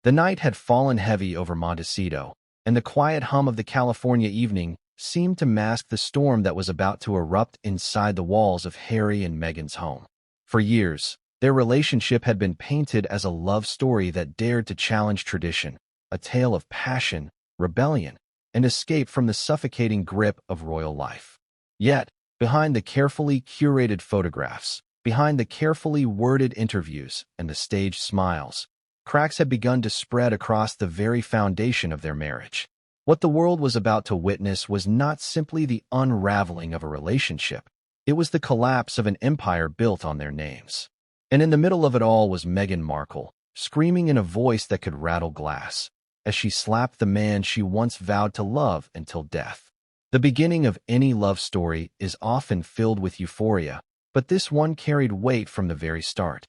The night had fallen heavy over Montecito, and the quiet hum of the California evening seemed to mask the storm that was about to erupt inside the walls of Harry and Meghan's home. For years, their relationship had been painted as a love story that dared to challenge tradition, a tale of passion, rebellion, and escape from the suffocating grip of royal life. Yet, behind the carefully curated photographs, behind the carefully worded interviews and the staged smiles, cracks had begun to spread across the very foundation of their marriage. What the world was about to witness was not simply the unraveling of a relationship. It was the collapse of an empire built on their names. And in the middle of it all was Meghan Markle, screaming in a voice that could rattle glass, as she slapped the man she once vowed to love until death. The beginning of any love story is often filled with euphoria, but this one carried weight from the very start.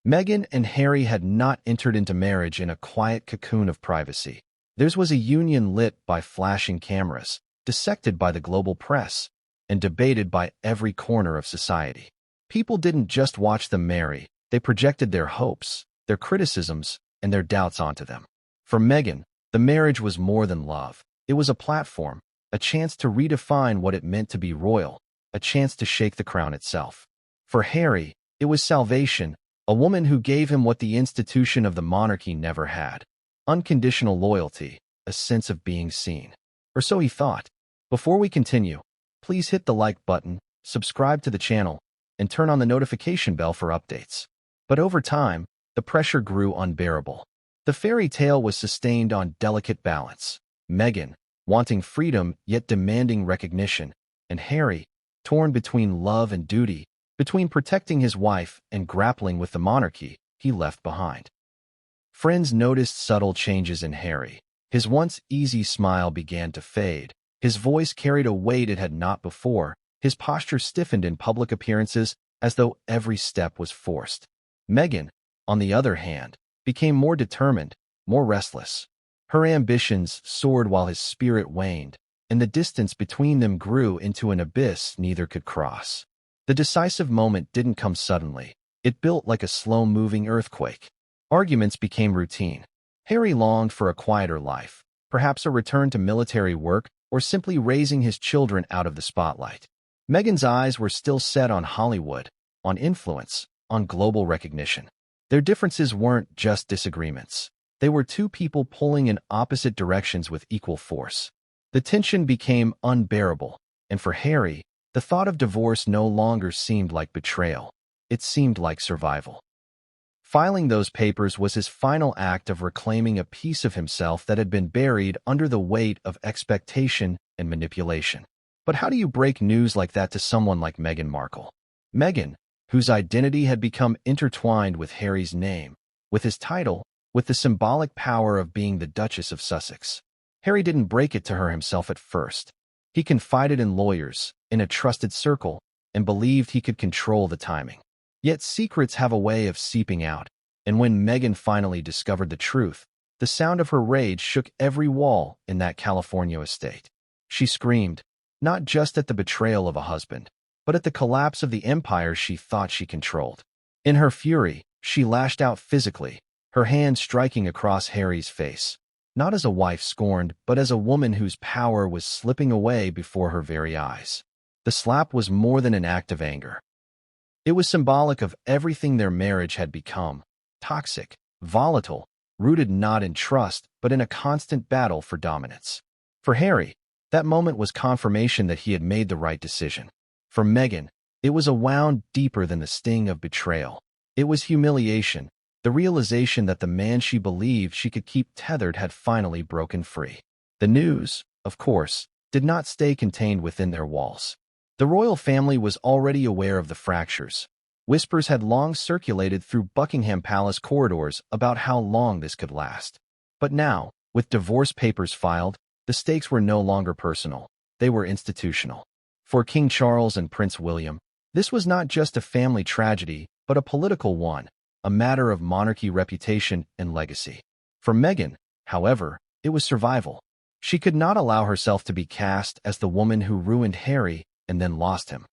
Meghan and Harry had not entered into marriage in a quiet cocoon of privacy. Theirs was a union lit by flashing cameras, dissected by the global press, and debated by every corner of society. People didn't just watch them marry, they projected their hopes, their criticisms, and their doubts onto them. For Meghan, the marriage was more than love. It was a platform, a chance to redefine what it meant to be royal, a chance to shake the crown itself. For Harry, it was salvation, a woman who gave him what the institution of the monarchy never had: unconditional loyalty, a sense of being seen. Or so he thought. Before we continue, please hit the like button, subscribe to the channel, and turn on the notification bell for updates. But over time, the pressure grew unbearable. The fairy tale was sustained on delicate balance. Meghan, wanting freedom yet demanding recognition, and Harry, torn between love and duty, between protecting his wife and grappling with the monarchy he left behind. Friends noticed subtle changes in Harry. His once easy smile began to fade. His voice carried a weight it had not before. His posture stiffened in public appearances as though every step was forced. Meghan, on the other hand, became more determined, more restless. Her ambitions soared while his spirit waned, and the distance between them grew into an abyss neither could cross. The decisive moment didn't come suddenly. It built like a slow-moving earthquake. Arguments became routine. Harry longed for a quieter life, perhaps a return to military work or simply raising his children out of the spotlight. Meghan's eyes were still set on Hollywood, on influence, on global recognition. Their differences weren't just disagreements. They were two people pulling in opposite directions with equal force. The tension became unbearable, and for Harry, the thought of divorce no longer seemed like betrayal. It seemed like survival. Filing those papers was his final act of reclaiming a piece of himself that had been buried under the weight of expectation and manipulation. But how do you break news like that to someone like Meghan Markle? Meghan, whose identity had become intertwined with Harry's name, with his title, with the symbolic power of being the Duchess of Sussex. Harry didn't break it to her himself at first. He confided in lawyers, in a trusted circle, and believed he could control the timing. Yet secrets have a way of seeping out, and when Meghan finally discovered the truth, the sound of her rage shook every wall in that California estate. She screamed, not just at the betrayal of a husband, but at the collapse of the empire she thought she controlled. In her fury, she lashed out physically, her hand striking across Harry's face, not as a wife scorned, but as a woman whose power was slipping away before her very eyes. The slap was more than an act of anger. It was symbolic of everything their marriage had become: toxic, volatile, rooted not in trust, but in a constant battle for dominance. For Harry, that moment was confirmation that he had made the right decision. For Meghan, it was a wound deeper than the sting of betrayal. It was humiliation, the realization that the man she believed she could keep tethered had finally broken free. The news, of course, did not stay contained within their walls. The royal family was already aware of the fractures. Whispers had long circulated through Buckingham Palace corridors about how long this could last. But now, with divorce papers filed, the stakes were no longer personal. They were institutional. For King Charles and Prince William, this was not just a family tragedy, but a political one, a matter of monarchy reputation and legacy. For Meghan, however, it was survival. She could not allow herself to be cast as the woman who ruined Harry and then lost him.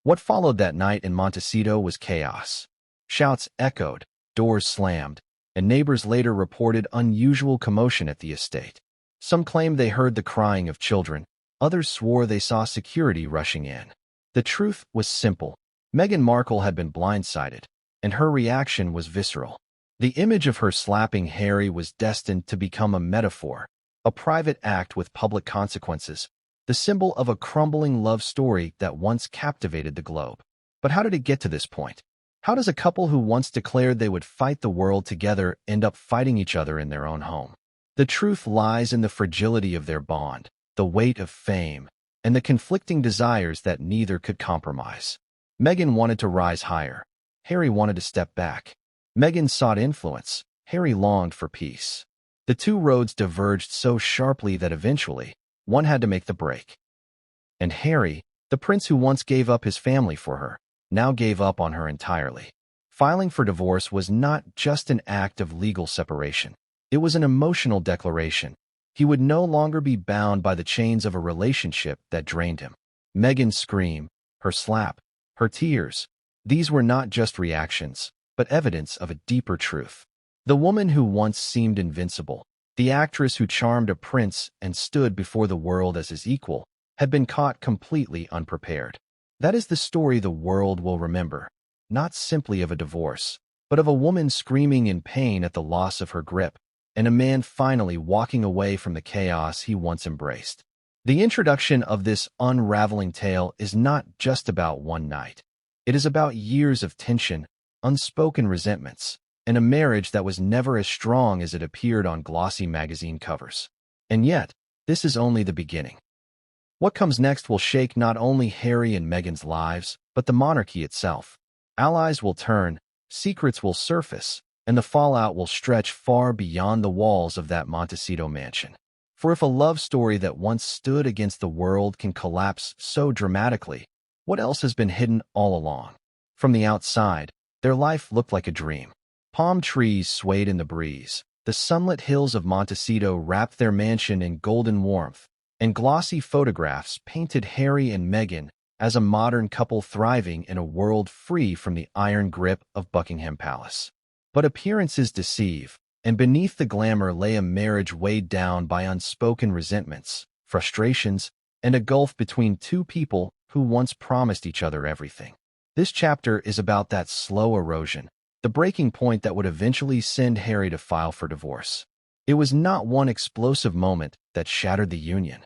What followed that night in Montecito was chaos. Shouts echoed, doors slammed, and neighbors later reported unusual commotion at the estate. Some claimed they heard the crying of children, others swore they saw security rushing in. The truth was simple. Meghan Markle had been blindsided, and her reaction was visceral. The image of her slapping Harry was destined to become a metaphor, a private act with public consequences, the symbol of a crumbling love story that once captivated the globe. But how did it get to this point? How does a couple who once declared they would fight the world together end up fighting each other in their own home? The truth lies in the fragility of their bond, the weight of fame, and the conflicting desires that neither could compromise. Meghan wanted to rise higher. Harry wanted to step back. Meghan sought influence. Harry longed for peace. The two roads diverged so sharply that eventually, one had to make the break. And Harry, the prince who once gave up his family for her, now gave up on her entirely. Filing for divorce was not just an act of legal separation. It was an emotional declaration. He would no longer be bound by the chains of a relationship that drained him. Meghan's scream, her slap, her tears, these were not just reactions, but evidence of a deeper truth. The woman who once seemed invincible, the actress who charmed a prince and stood before the world as his equal, had been caught completely unprepared. That is the story the world will remember, not simply of a divorce, but of a woman screaming in pain at the loss of her grip, and a man finally walking away from the chaos he once embraced. The introduction of this unraveling tale is not just about one night. It is about years of tension, unspoken resentments, and a marriage that was never as strong as it appeared on glossy magazine covers. And yet, this is only the beginning. What comes next will shake not only Harry and Meghan's lives, but the monarchy itself. Allies will turn, secrets will surface, and the fallout will stretch far beyond the walls of that Montecito mansion. For if a love story that once stood against the world can collapse so dramatically, what else has been hidden all along? From the outside, their life looked like a dream. Palm trees swayed in the breeze. The sunlit hills of Montecito wrapped their mansion in golden warmth, and glossy photographs painted Harry and Meghan as a modern couple thriving in a world free from the iron grip of Buckingham Palace. But appearances deceive, and beneath the glamour lay a marriage weighed down by unspoken resentments, frustrations, and a gulf between two people who once promised each other everything. This chapter is about that slow erosion, the breaking point that would eventually send Harry to file for divorce. It was not one explosive moment that shattered the union.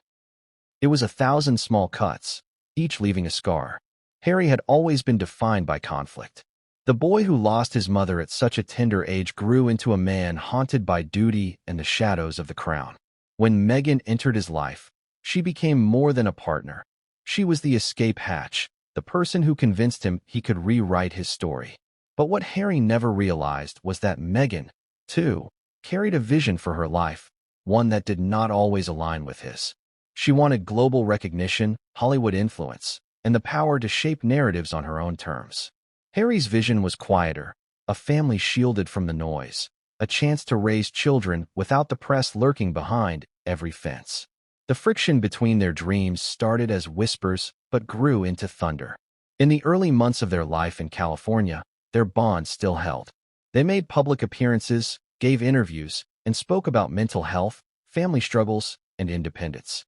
It was 1,000 small cuts, each leaving a scar. Harry had always been defined by conflict. The boy who lost his mother at such a tender age grew into a man haunted by duty and the shadows of the crown. When Meghan entered his life, she became more than a partner. She was the escape hatch, the person who convinced him he could rewrite his story. But what Harry never realized was that Meghan, too, carried a vision for her life, one that did not always align with his. She wanted global recognition, Hollywood influence, and the power to shape narratives on her own terms. Harry's vision was quieter, a family shielded from the noise, a chance to raise children without the press lurking behind every fence. The friction between their dreams started as whispers but grew into thunder. In the early months of their life in California, their bond still held. They made public appearances, gave interviews, and spoke about mental health, family struggles, and independence.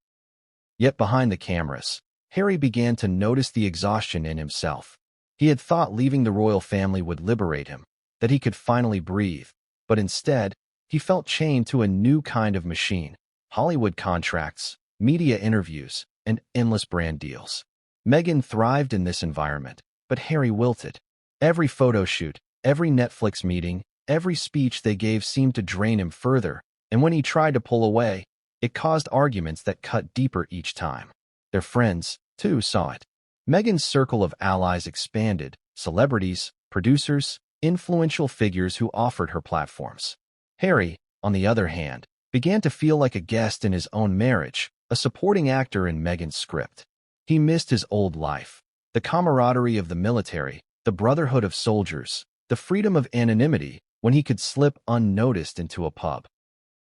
Yet behind the cameras, Harry began to notice the exhaustion in himself. He had thought leaving the royal family would liberate him, that he could finally breathe, but instead, he felt chained to a new kind of machine: Hollywood contracts, media interviews, and endless brand deals. Meghan thrived in this environment, but Harry wilted. Every photo shoot, every Netflix meeting, every speech they gave seemed to drain him further, and when he tried to pull away, it caused arguments that cut deeper each time. Their friends, too, saw it. Meghan's circle of allies expanded: celebrities, producers, influential figures who offered her platforms. Harry, on the other hand, began to feel like a guest in his own marriage, a supporting actor in Meghan's script. He missed his old life, the camaraderie of the military, the brotherhood of soldiers, the freedom of anonymity when he could slip unnoticed into a pub.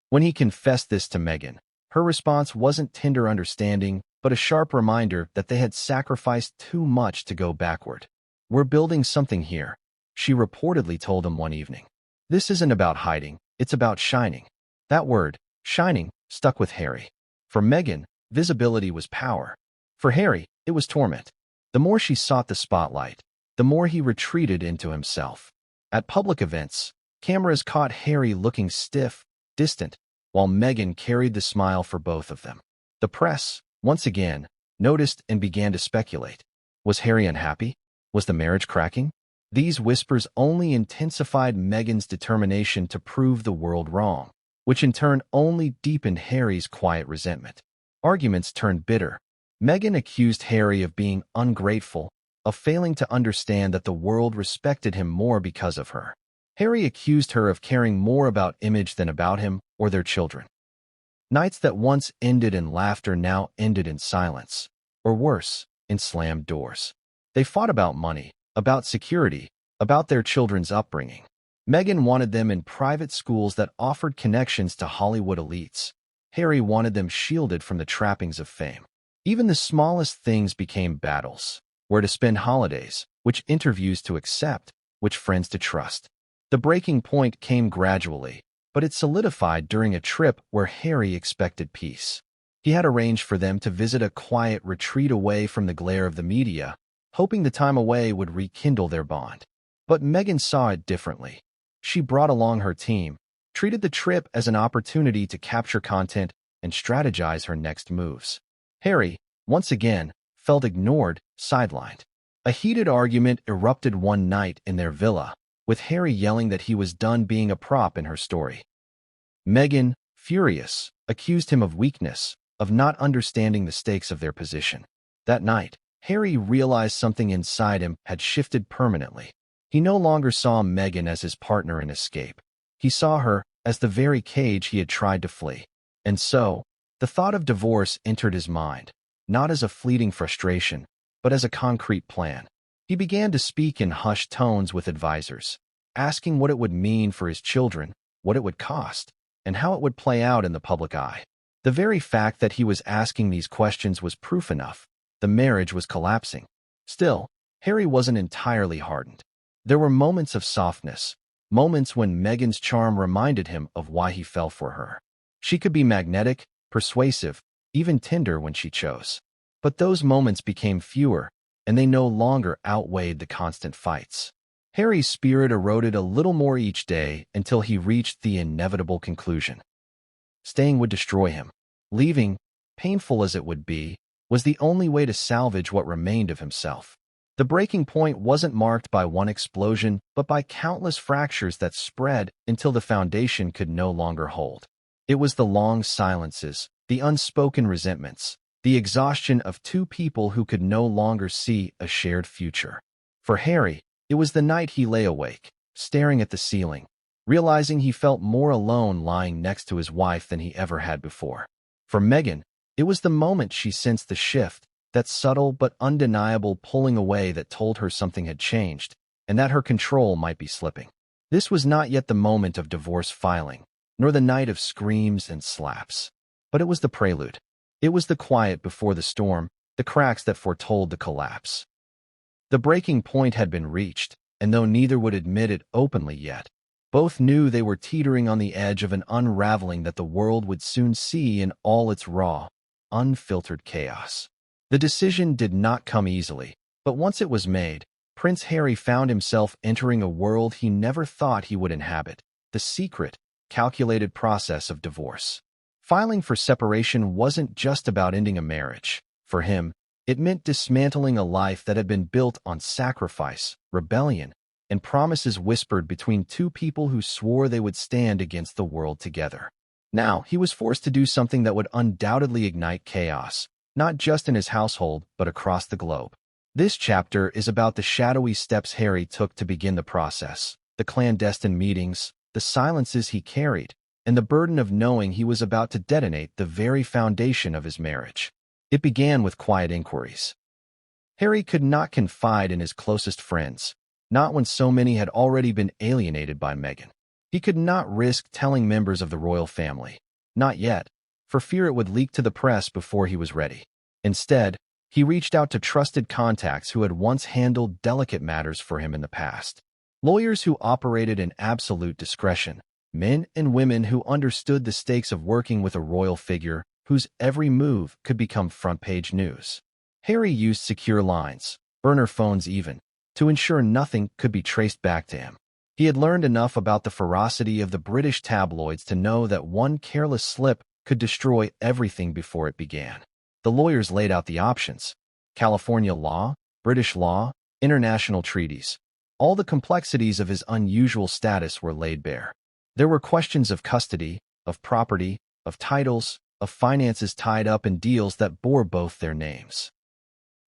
When he confessed this to Meghan, her response wasn't tender understanding, but a sharp reminder that they had sacrificed too much to go backward. "We're building something here," she reportedly told him one evening. This isn't about hiding, it's about shining. That word, shining, stuck with Harry. For Meghan, visibility was power. For Harry, it was torment. The more she sought the spotlight, the more he retreated into himself. At public events, cameras caught Harry looking stiff, distant, while Meghan carried the smile for both of them. The press, once again, noticed and began to speculate. Was Harry unhappy? Was the marriage cracking? These whispers only intensified Meghan's determination to prove the world wrong, which in turn only deepened Harry's quiet resentment. Arguments turned bitter. Meghan accused Harry of being ungrateful, of failing to understand that the world respected him more because of her. Harry accused her of caring more about image than about him or their children. Nights that once ended in laughter now ended in silence, or worse, in slammed doors. They fought about money, about security, about their children's upbringing. Meghan wanted them in private schools that offered connections to Hollywood elites. Harry wanted them shielded from the trappings of fame. Even the smallest things became battles. Where to spend holidays, which interviews to accept, which friends to trust. The breaking point came gradually, but it solidified during a trip where Harry expected peace. He had arranged for them to visit a quiet retreat away from the glare of the media, hoping the time away would rekindle their bond. But Meghan saw it differently. She brought along her team, treated the trip as an opportunity to capture content and strategize her next moves. Harry, once again, felt ignored, sidelined. A heated argument erupted one night in their villa, with Harry yelling that he was done being a prop in her story. Meghan, furious, accused him of weakness, of not understanding the stakes of their position. That night, Harry realized something inside him had shifted permanently. He no longer saw Meghan as his partner in escape. He saw her as the very cage he had tried to flee. And so, the thought of divorce entered his mind, not as a fleeting frustration, but as a concrete plan. He began to speak in hushed tones with advisors, asking what it would mean for his children, what it would cost, and how it would play out in the public eye. The very fact that he was asking these questions was proof enough. The marriage was collapsing. Still, Harry wasn't entirely hardened. There were moments of softness, moments when Meghan's charm reminded him of why he fell for her. She could be magnetic, persuasive, even tender when she chose. But those moments became fewer, and they no longer outweighed the constant fights. Harry's spirit eroded a little more each day until he reached the inevitable conclusion. Staying would destroy him. Leaving, painful as it would be, was the only way to salvage what remained of himself. The breaking point wasn't marked by one explosion, but by countless fractures that spread until the foundation could no longer hold. It was the long silences, the unspoken resentments, the exhaustion of two people who could no longer see a shared future. For Harry, it was the night he lay awake, staring at the ceiling, realizing he felt more alone lying next to his wife than he ever had before. For Meghan, it was the moment she sensed the shift, that subtle but undeniable pulling away that told her something had changed, and that her control might be slipping. This was not yet the moment of divorce filing, nor the night of screams and slaps. But it was the prelude. It was the quiet before the storm, the cracks that foretold the collapse. The breaking point had been reached, and though neither would admit it openly yet, both knew they were teetering on the edge of an unraveling that the world would soon see in all its raw, unfiltered chaos. The decision did not come easily, but once it was made, Prince Harry found himself entering a world he never thought he would inhabit, the secret, calculated process of divorce. Filing for separation wasn't just about ending a marriage. For him, it meant dismantling a life that had been built on sacrifice, rebellion, and promises whispered between two people who swore they would stand against the world together. Now, he was forced to do something that would undoubtedly ignite chaos, not just in his household, but across the globe. This chapter is about the shadowy steps Harry took to begin the process, the clandestine meetings, the silences he carried, and the burden of knowing he was about to detonate the very foundation of his marriage. It began with quiet inquiries. Harry could not confide in his closest friends, not when so many had already been alienated by Meghan. He could not risk telling members of the royal family, not yet, for fear it would leak to the press before he was ready. Instead, he reached out to trusted contacts who had once handled delicate matters for him in the past. Lawyers who operated in absolute discretion, men and women who understood the stakes of working with a royal figure whose every move could become front-page news. Harry used secure lines, burner phones even, to ensure nothing could be traced back to him. He had learned enough about the ferocity of the British tabloids to know that one careless slip could destroy everything before it began. The lawyers laid out the options: California law, British law, international treaties. All the complexities of his unusual status were laid bare. There were questions of custody, of property, of titles, of finances tied up in deals that bore both their names.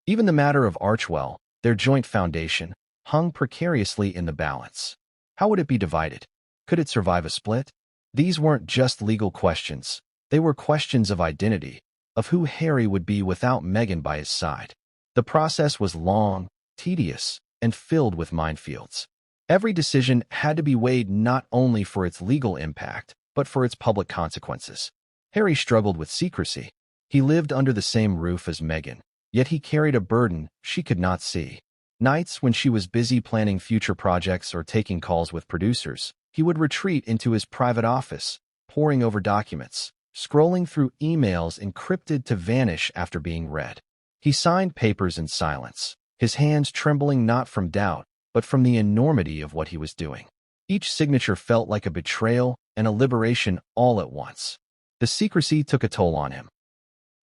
Even the matter of Archwell, their joint foundation, hung precariously in the balance. How would it be divided? Could it survive a split? These weren't just legal questions. They were questions of identity, of who Harry would be without Meghan by his side. The process was long, tedious, and filled with minefields. Every decision had to be weighed not only for its legal impact, but for its public consequences. Harry struggled with secrecy. He lived under the same roof as Meghan, yet he carried a burden she could not see. Nights when she was busy planning future projects or taking calls with producers, he would retreat into his private office, poring over documents, scrolling through emails encrypted to vanish after being read. He signed papers in silence, his hands trembling not from doubt, but from the enormity of what he was doing. Each signature felt like a betrayal and a liberation all at once. The secrecy took a toll on him.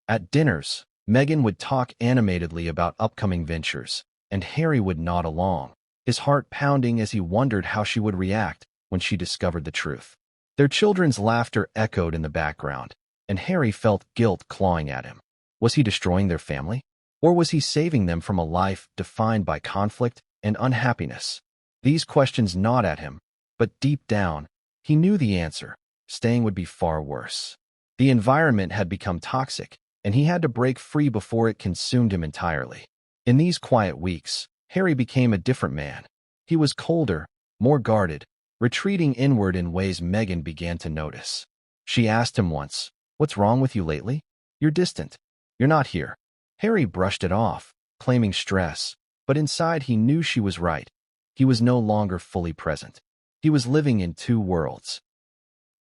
At dinners, Meghan would talk animatedly about upcoming ventures, and Harry would nod along, his heart pounding as he wondered how she would react when she discovered the truth. Their children's laughter echoed in the background, and Harry felt guilt clawing at him. Was he destroying their family? Or was he saving them from a life defined by conflict and unhappiness? These questions gnawed at him, but deep down, he knew the answer: staying would be far worse. The environment had become toxic, and he had to break free before it consumed him entirely. In these quiet weeks, Harry became a different man. He was colder, more guarded, retreating inward in ways Meghan began to notice. She asked him once, "What's wrong with you lately? You're distant. You're not here." Harry brushed it off, claiming stress, but inside he knew she was right. He was no longer fully present. He was living in two worlds.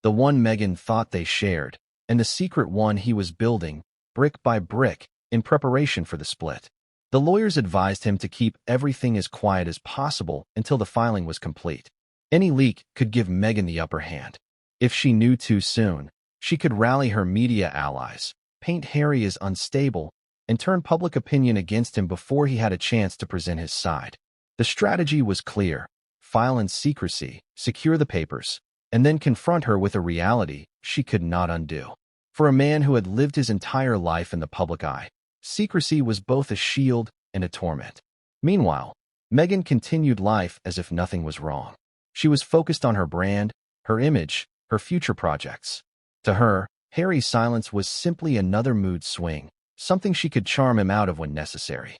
The one Meghan thought they shared, and the secret one he was building, brick by brick, in preparation for the split. The lawyers advised him to keep everything as quiet as possible until the filing was complete. Any leak could give Meghan the upper hand. If she knew too soon, she could rally her media allies, paint Harry as unstable, and turn public opinion against him before he had a chance to present his side. The strategy was clear: file in secrecy, secure the papers, and then confront her with a reality she could not undo. For a man who had lived his entire life in the public eye, secrecy was both a shield and a torment. Meanwhile, Meghan continued life as if nothing was wrong. She was focused on her brand, her image, her future projects. To her, Harry's silence was simply another mood swing, something she could charm him out of when necessary.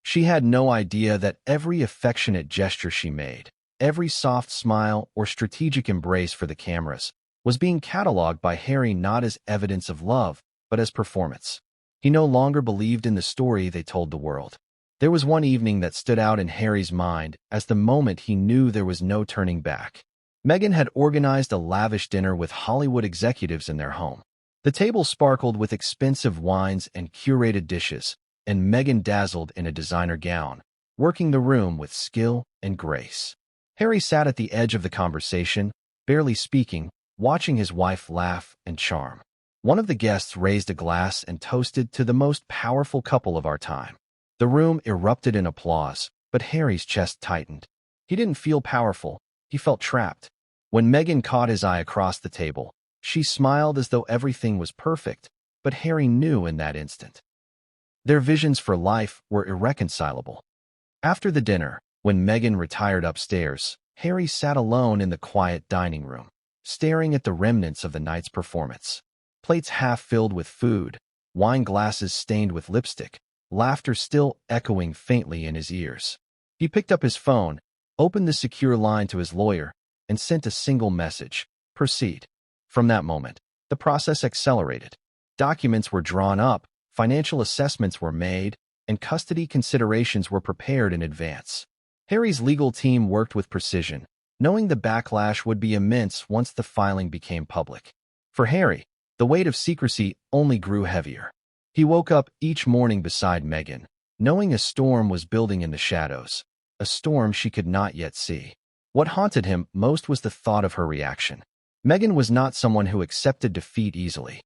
She had no idea that every affectionate gesture she made, every soft smile or strategic embrace for the cameras, was being cataloged by Harry not as evidence of love, but as performance. He no longer believed in the story they told the world. There was one evening that stood out in Harry's mind as the moment he knew there was no turning back. Meghan had organized a lavish dinner with Hollywood executives in their home. The table sparkled with expensive wines and curated dishes, and Meghan dazzled in a designer gown, working the room with skill and grace. Harry sat at the edge of the conversation, barely speaking, watching his wife laugh and charm. One of the guests raised a glass and toasted to the most powerful couple of our time. The room erupted in applause, but Harry's chest tightened. He didn't feel powerful, he felt trapped. When Meghan caught his eye across the table, she smiled as though everything was perfect, but Harry knew in that instant. Their visions for life were irreconcilable. After the dinner, when Meghan retired upstairs, Harry sat alone in the quiet dining room, staring at the remnants of the night's performance. Plates half filled with food, wine glasses stained with lipstick, laughter still echoing faintly in his ears. He picked up his phone, opened the secure line to his lawyer, and sent a single message: "Proceed." From that moment, the process accelerated. Documents were drawn up, financial assessments were made, and custody considerations were prepared in advance. Harry's legal team worked with precision, knowing the backlash would be immense once the filing became public. For Harry, the weight of secrecy only grew heavier. He woke up each morning beside Meghan, knowing a storm was building in the shadows, a storm she could not yet see. What haunted him most was the thought of her reaction. Meghan was not someone who accepted defeat easily.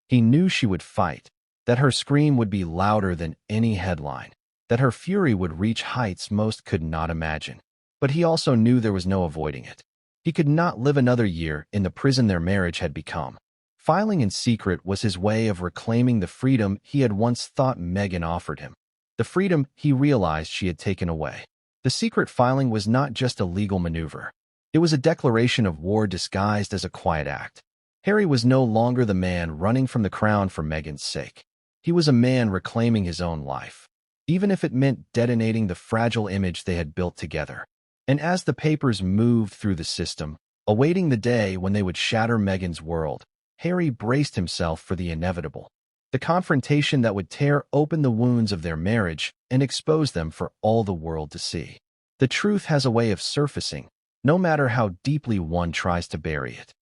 He knew she would fight, that her scream would be louder than any headline, that her fury would reach heights most could not imagine. But he also knew there was no avoiding it. He could not live another year in the prison their marriage had become. Filing in secret was his way of reclaiming the freedom he had once thought Meghan offered him, the freedom he realized she had taken away. The secret filing was not just a legal maneuver. It was a declaration of war disguised as a quiet act. Harry was no longer the man running from the crown for Meghan's sake. He was a man reclaiming his own life, even if it meant detonating the fragile image they had built together. And as the papers moved through the system, awaiting the day when they would shatter Meghan's world, Harry braced himself for the inevitable, the confrontation that would tear open the wounds of their marriage and expose them for all the world to see. The truth has a way of surfacing, no matter how deeply one tries to bury it.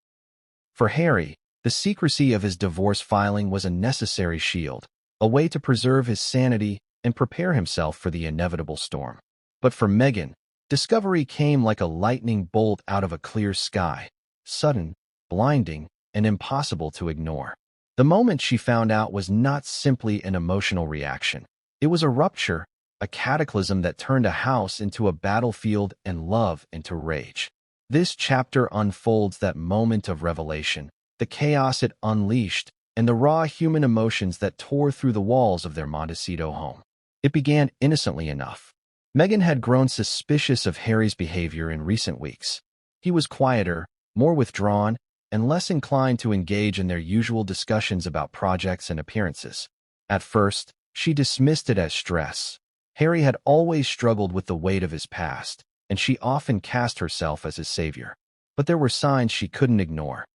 For Harry, the secrecy of his divorce filing was a necessary shield, a way to preserve his sanity and prepare himself for the inevitable storm. But for Meghan, discovery came like a lightning bolt out of a clear sky, sudden, blinding, and impossible to ignore. The moment she found out was not simply an emotional reaction. It was a rupture, a cataclysm that turned a house into a battlefield and love into rage. This chapter unfolds that moment of revelation, the chaos it unleashed, and the raw human emotions that tore through the walls of their Montecito home. It began innocently enough. Meghan had grown suspicious of Harry's behavior in recent weeks. He was quieter, more withdrawn, and less inclined to engage in their usual discussions about projects and appearances. At first, she dismissed it as stress. Harry had always struggled with the weight of his past, and she often cast herself as his savior. But there were signs she couldn't ignore.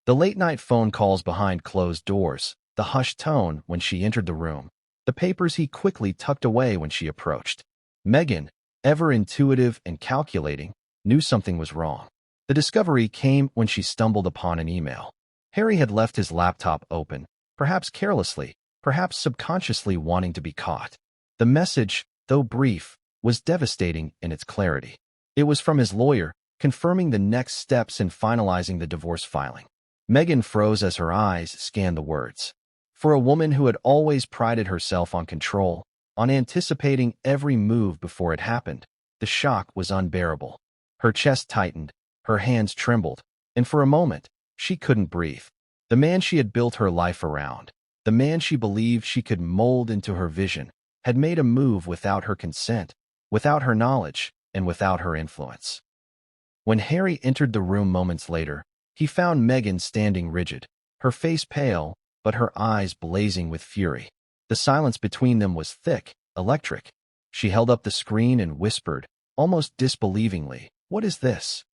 The late-night phone calls behind closed doors, the hushed tone when she entered the room, the papers he quickly tucked away when she approached. Meghan, ever intuitive and calculating, knew something was wrong. The discovery came when she stumbled upon an email. Harry had left his laptop open, perhaps carelessly, perhaps subconsciously wanting to be caught. The message, though brief, was devastating in its clarity. It was from his lawyer, confirming the next steps in finalizing the divorce filing. Meghan froze as her eyes scanned the words. For a woman who had always prided herself on control, on anticipating every move before it happened, the shock was unbearable. Her chest tightened, her hands trembled, and for a moment, she couldn't breathe. The man she had built her life around, the man she believed she could mold into her vision, had made a move without her consent, without her knowledge, and without her influence. When Harry entered the room moments later, he found Meghan standing rigid, her face pale, but her eyes blazing with fury. The silence between them was thick, electric. She held up the screen and whispered, almost disbelievingly, "What is this?"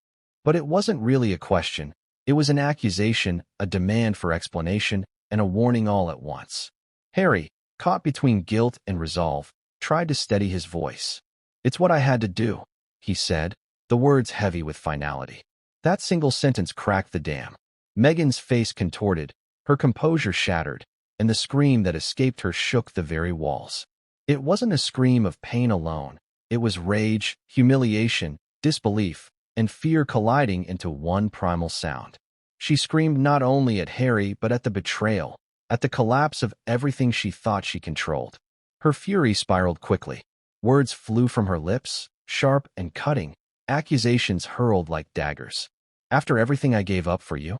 But it wasn't really a question. It was an accusation, a demand for explanation, and a warning all at once. Harry, caught between guilt and resolve, tried to steady his voice. "It's what I had to do," he said, the words heavy with finality. That single sentence cracked the dam. Meghan's face contorted, her composure shattered, and the scream that escaped her shook the very walls. It wasn't a scream of pain alone. It was rage, humiliation, disbelief, and fear colliding into one primal sound. She screamed not only at Harry but at the betrayal, at the collapse of everything she thought she controlled. Her fury spiraled quickly. Words flew from her lips, sharp and cutting, accusations hurled like daggers. "After everything I gave up for you?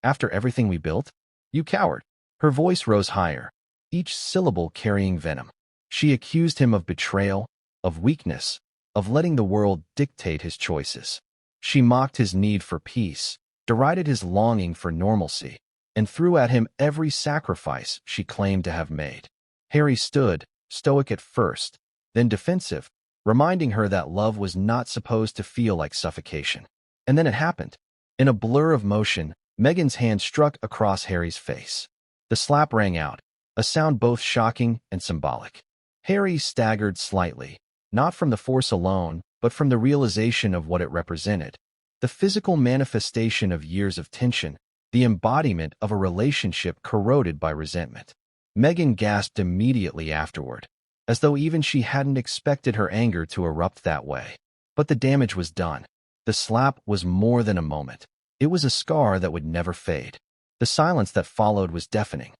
After everything we built? You coward!" Her voice rose higher, each syllable carrying venom. She accused him of betrayal, of weakness, of letting the world dictate his choices. She mocked his need for peace, derided his longing for normalcy, and threw at him every sacrifice she claimed to have made. Harry stood, stoic at first, then defensive, reminding her that love was not supposed to feel like suffocation. And then it happened. In a blur of motion, Meghan's hand struck across Harry's face. The slap rang out, a sound both shocking and symbolic. Harry staggered slightly, not from the force alone, but from the realization of what it represented. The physical manifestation of years of tension, the embodiment of a relationship corroded by resentment. Meghan gasped immediately afterward, as though even she hadn't expected her anger to erupt that way. But the damage was done. The slap was more than a moment. It was a scar that would never fade. The silence that followed was deafening.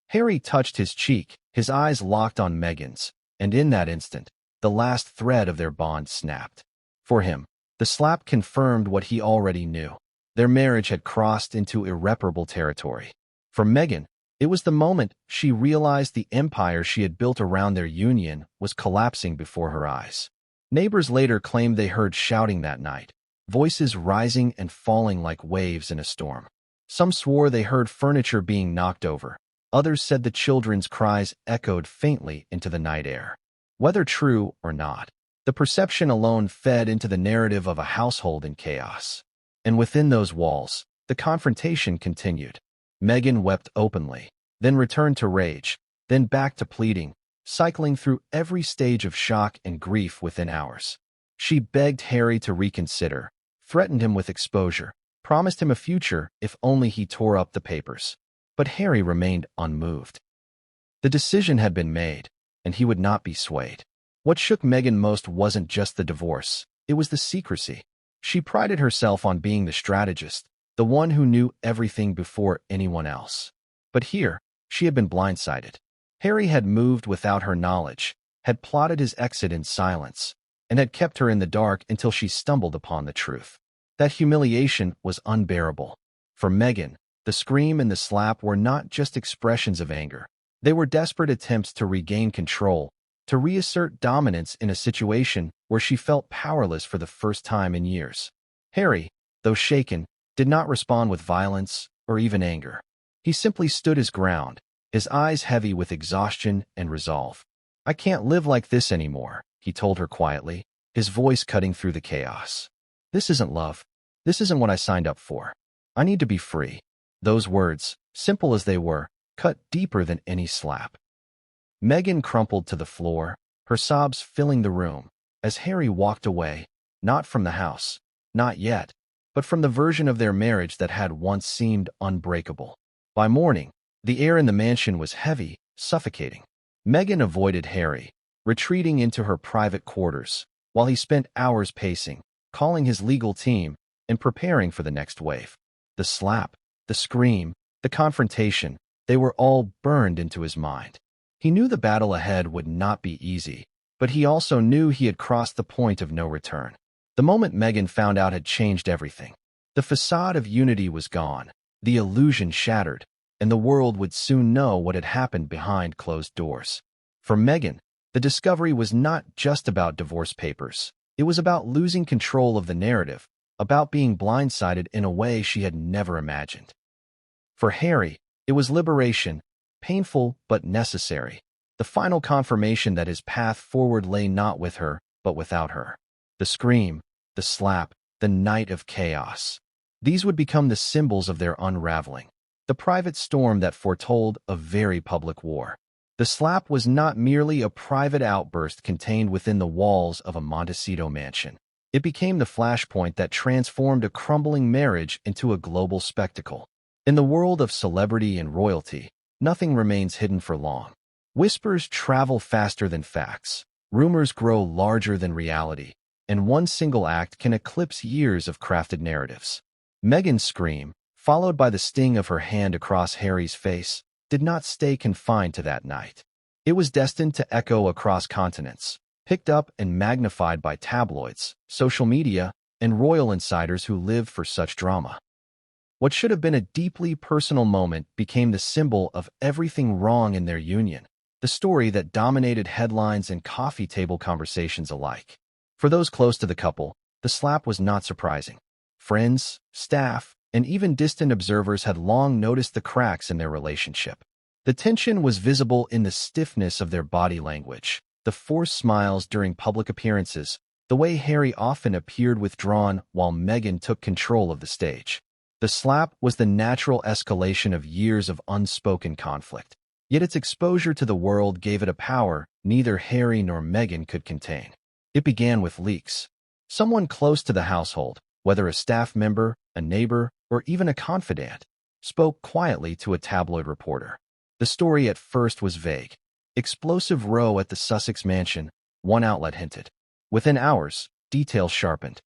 Harry touched his cheek, his eyes locked on Meghan's, and in that instant, the last thread of their bond snapped. For him, the slap confirmed what he already knew. Their marriage had crossed into irreparable territory. For Meghan, it was the moment she realized the empire she had built around their union was collapsing before her eyes. Neighbors later claimed they heard shouting that night, voices rising and falling like waves in a storm. Some swore they heard furniture being knocked over. Others said the children's cries echoed faintly into the night air. Whether true or not, the perception alone fed into the narrative of a household in chaos. And within those walls, the confrontation continued. Meghan wept openly, then returned to rage, then back to pleading, cycling through every stage of shock and grief within hours. She begged Harry to reconsider, threatened him with exposure, promised him a future if only he tore up the papers. But Harry remained unmoved. The decision had been made, and he would not be swayed. What shook Meghan most wasn't just the divorce, it was the secrecy. She prided herself on being the strategist, the one who knew everything before anyone else. But here, she had been blindsided. Harry had moved without her knowledge, had plotted his exit in silence, and had kept her in the dark until she stumbled upon the truth. That humiliation was unbearable. For Meghan, the scream and the slap were not just expressions of anger. They were desperate attempts to regain control, to reassert dominance in a situation where she felt powerless for the first time in years. Harry, though shaken, did not respond with violence or even anger. He simply stood his ground, his eyes heavy with exhaustion and resolve. "I can't live like this anymore," he told her quietly, his voice cutting through the chaos. "This isn't love. This isn't what I signed up for. I need to be free." Those words, simple as they were, cut deeper than any slap. Meghan crumpled to the floor, her sobs filling the room, as Harry walked away, not from the house, not yet, but from the version of their marriage that had once seemed unbreakable. By morning, the air in the mansion was heavy, suffocating. Meghan avoided Harry, retreating into her private quarters, while he spent hours pacing, calling his legal team, and preparing for the next wave. The slap, the scream, the confrontation, they were all burned into his mind. He knew the battle ahead would not be easy, but he also knew he had crossed the point of no return. The moment Meghan found out had changed everything. The facade of unity was gone, the illusion shattered, and the world would soon know what had happened behind closed doors. For Meghan, the discovery was not just about divorce papers. It was about losing control of the narrative, about being blindsided in a way she had never imagined. For Harry, it was liberation, painful but necessary, the final confirmation that his path forward lay not with her, but without her. The scream, the slap, the night of chaos. These would become the symbols of their unraveling, the private storm that foretold a very public war. The slap was not merely a private outburst contained within the walls of a Montecito mansion. It became the flashpoint that transformed a crumbling marriage into a global spectacle. In the world of celebrity and royalty, nothing remains hidden for long. Whispers travel faster than facts, rumors grow larger than reality, and one single act can eclipse years of crafted narratives. Meghan's scream, followed by the sting of her hand across Harry's face, did not stay confined to that night. It was destined to echo across continents, picked up and magnified by tabloids, social media, and royal insiders who lived for such drama. What should have been a deeply personal moment became the symbol of everything wrong in their union, the story that dominated headlines and coffee table conversations alike. For those close to the couple, the slap was not surprising. Friends, staff, and even distant observers had long noticed the cracks in their relationship. The tension was visible in the stiffness of their body language, the forced smiles during public appearances, the way Harry often appeared withdrawn while Meghan took control of the stage. The slap was the natural escalation of years of unspoken conflict, yet its exposure to the world gave it a power neither Harry nor Meghan could contain. It began with leaks. Someone close to the household, whether a staff member, a neighbor, or even a confidant, spoke quietly to a tabloid reporter. The story at first was vague. Explosive row at the Sussex mansion, one outlet hinted. Within hours, details sharpened.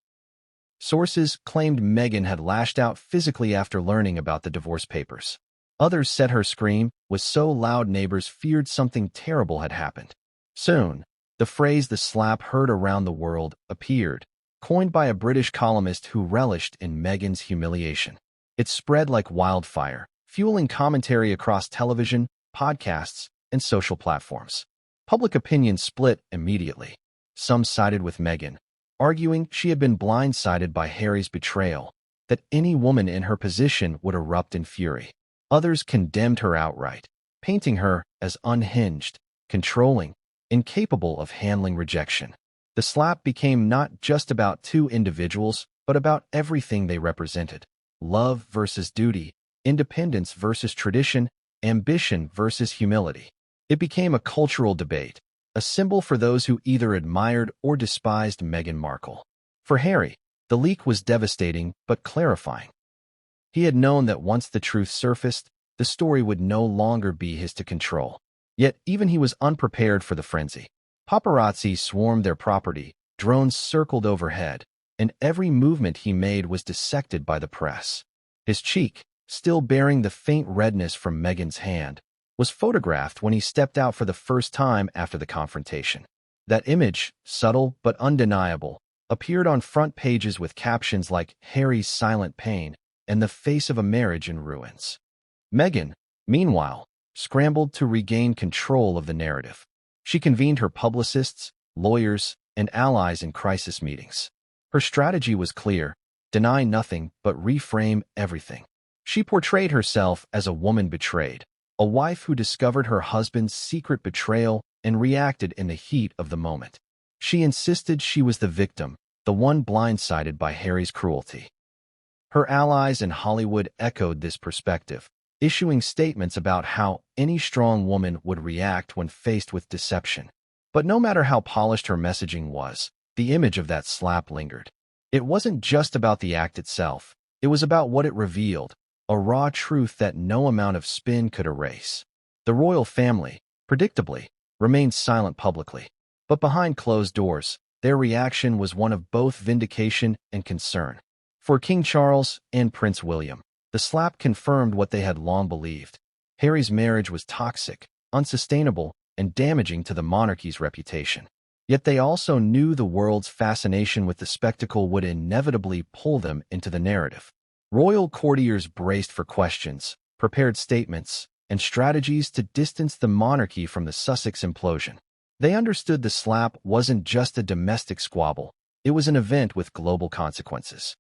Sources claimed Meghan had lashed out physically after learning about the divorce papers. Others said her scream was so loud neighbors feared something terrible had happened. Soon, the phrase "the slap heard around the world" appeared, coined by a British columnist who relished in Meghan's humiliation. It spread like wildfire, fueling commentary across television, podcasts, and social platforms. Public opinion split immediately. Some sided with Meghan, arguing she had been blindsided by Harry's betrayal, that any woman in her position would erupt in fury. Others condemned her outright, painting her as unhinged, controlling, incapable of handling rejection. The slap became not just about two individuals, but about everything they represented. Love versus duty, independence versus tradition, ambition versus humility. It became a cultural debate, a symbol for those who either admired or despised Meghan Markle. For Harry, the leak was devastating but clarifying. He had known that once the truth surfaced, the story would no longer be his to control. Yet even he was unprepared for the frenzy. Paparazzi swarmed their property, drones circled overhead, and every movement he made was dissected by the press. His cheek, still bearing the faint redness from Meghan's hand, was photographed when he stepped out for the first time after the confrontation. That image, subtle but undeniable, appeared on front pages with captions like "Harry's silent pain" and "the face of a marriage in ruins." Meghan, meanwhile, scrambled to regain control of the narrative. She convened her publicists, lawyers, and allies in crisis meetings. Her strategy was clear: deny nothing but reframe everything. She portrayed herself as a woman betrayed, a wife who discovered her husband's secret betrayal and reacted in the heat of the moment. She insisted she was the victim, the one blindsided by Harry's cruelty. Her allies in Hollywood echoed this perspective, issuing statements about how any strong woman would react when faced with deception. But no matter how polished her messaging was, the image of that slap lingered. It wasn't just about the act itself, it was about what it revealed, a raw truth that no amount of spin could erase. The royal family, predictably, remained silent publicly, but behind closed doors, their reaction was one of both vindication and concern. For King Charles and Prince William, the slap confirmed what they had long believed. Harry's marriage was toxic, unsustainable, and damaging to the monarchy's reputation. Yet they also knew the world's fascination with the spectacle would inevitably pull them into the narrative. Royal courtiers braced for questions, prepared statements, and strategies to distance the monarchy from the Sussex implosion. They understood the slap wasn't just a domestic squabble, it was an event with global consequences.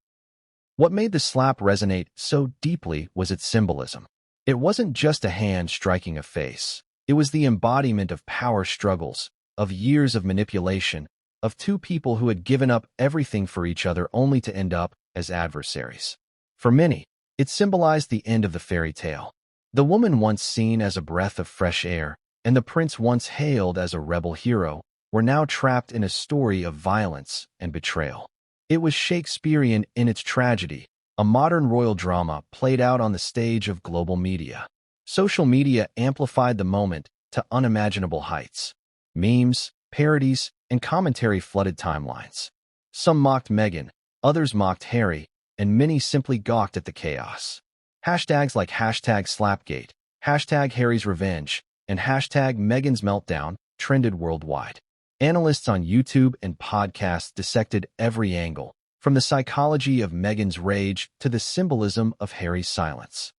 What made the slap resonate so deeply was its symbolism. It wasn't just a hand striking a face. It was the embodiment of power struggles, of years of manipulation, of two people who had given up everything for each other only to end up as adversaries. For many, it symbolized the end of the fairy tale. The woman once seen as a breath of fresh air, and the prince once hailed as a rebel hero, were now trapped in a story of violence and betrayal. It was Shakespearean in its tragedy, a modern royal drama played out on the stage of global media. Social media amplified the moment to unimaginable heights. Memes, parodies, and commentary flooded timelines. Some mocked Meghan, others mocked Harry, and many simply gawked at the chaos. Hashtags like #Slapgate, #Harry's Revenge, and #Meghan's Meltdown trended worldwide. Analysts on YouTube and podcasts dissected every angle, from the psychology of Meghan's rage to the symbolism of Harry's silence.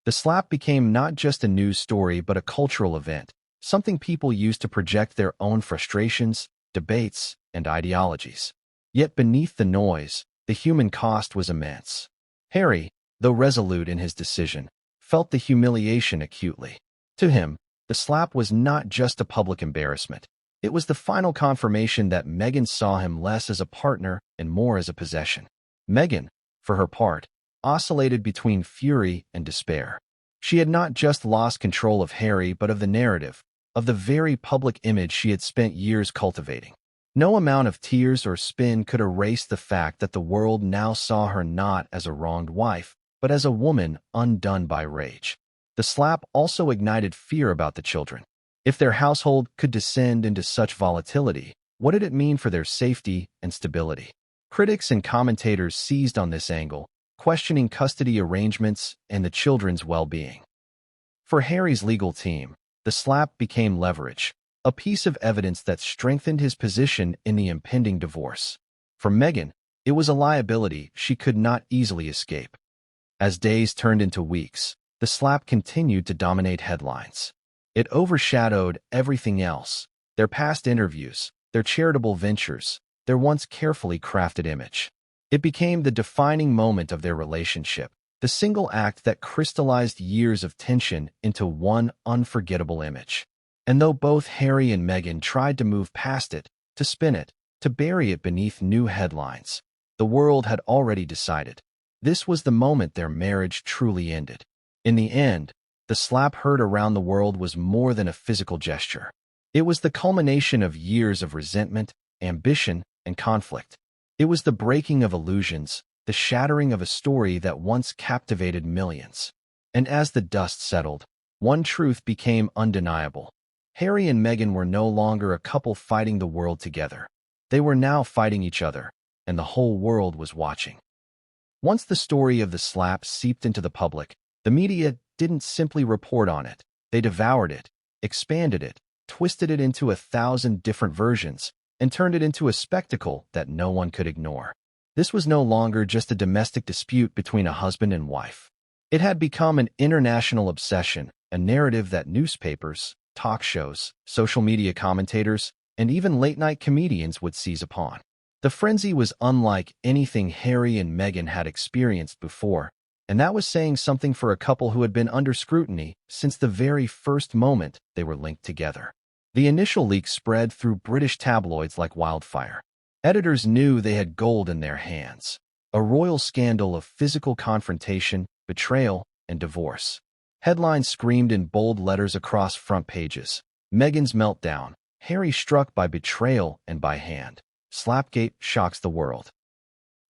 The slap became not just a news story but a cultural event, something people used to project their own frustrations, debates, and ideologies. Yet beneath the noise, the human cost was immense. Harry, though resolute in his decision, felt the humiliation acutely. To him, the slap was not just a public embarrassment. It was the final confirmation that Meghan saw him less as a partner and more as a possession. Meghan, for her part, oscillated between fury and despair. She had not just lost control of Harry but of the narrative, of the very public image she had spent years cultivating. No amount of tears or spin could erase the fact that the world now saw her not as a wronged wife, but as a woman undone by rage. The slap also ignited fear about the children. If their household could descend into such volatility, what did it mean for their safety and stability? Critics and commentators seized on this angle, questioning custody arrangements and the children's well-being. For Harry's legal team, the slap became leverage, a piece of evidence that strengthened his position in the impending divorce. For Meghan, it was a liability she could not easily escape. As days turned into weeks, the slap continued to dominate headlines. It overshadowed everything else: their past interviews, their charitable ventures, their once carefully crafted image. It became the defining moment of their relationship, the single act that crystallized years of tension into one unforgettable image. And though both Harry and Meghan tried to move past it, to spin it, to bury it beneath new headlines, the world had already decided. This was the moment their marriage truly ended. In the end, the slap heard around the world was more than a physical gesture. It was the culmination of years of resentment, ambition, and conflict. It was the breaking of illusions, the shattering of a story that once captivated millions. And as the dust settled, one truth became undeniable. Harry and Meghan were no longer a couple fighting the world together. They were now fighting each other, and the whole world was watching. Once the story of the slap seeped into the public, the media didn't simply report on it. They devoured it, expanded it, twisted it into 1,000 different versions, and turned it into a spectacle that no one could ignore. This was no longer just a domestic dispute between a husband and wife. It had become an international obsession, a narrative that newspapers, talk shows, social media commentators, and even late-night comedians would seize upon. The frenzy was unlike anything Harry and Meghan had experienced before, and that was saying something for a couple who had been under scrutiny since the very first moment they were linked together. The initial leak spread through British tabloids like wildfire. Editors knew they had gold in their hands, a royal scandal of physical confrontation, betrayal, and divorce. Headlines screamed in bold letters across front pages: Meghan's meltdown, Harry struck by betrayal and by hand, Slapgate shocks the world.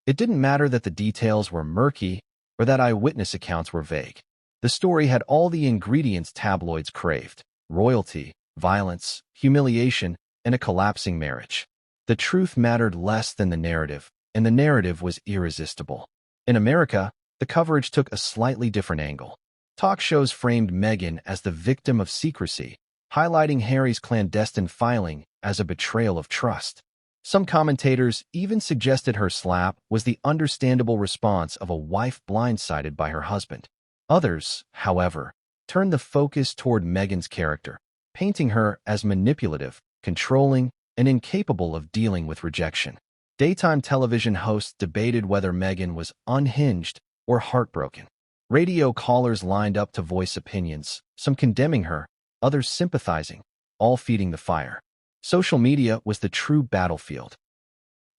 It didn't matter that the details were murky or that eyewitness accounts were vague. The story had all the ingredients tabloids craved: royalty, violence, humiliation, and a collapsing marriage. The truth mattered less than the narrative, and the narrative was irresistible. In America, the coverage took a slightly different angle. Talk shows framed Meghan as the victim of secrecy, highlighting Harry's clandestine filing as a betrayal of trust. Some commentators even suggested her slap was the understandable response of a wife blindsided by her husband. Others, however, turned the focus toward Meghan's character, painting her as manipulative, controlling, and incapable of dealing with rejection. Daytime television hosts debated whether Meghan was unhinged or heartbroken. Radio callers lined up to voice opinions, some condemning her, others sympathizing, all feeding the fire. Social media was the true battlefield.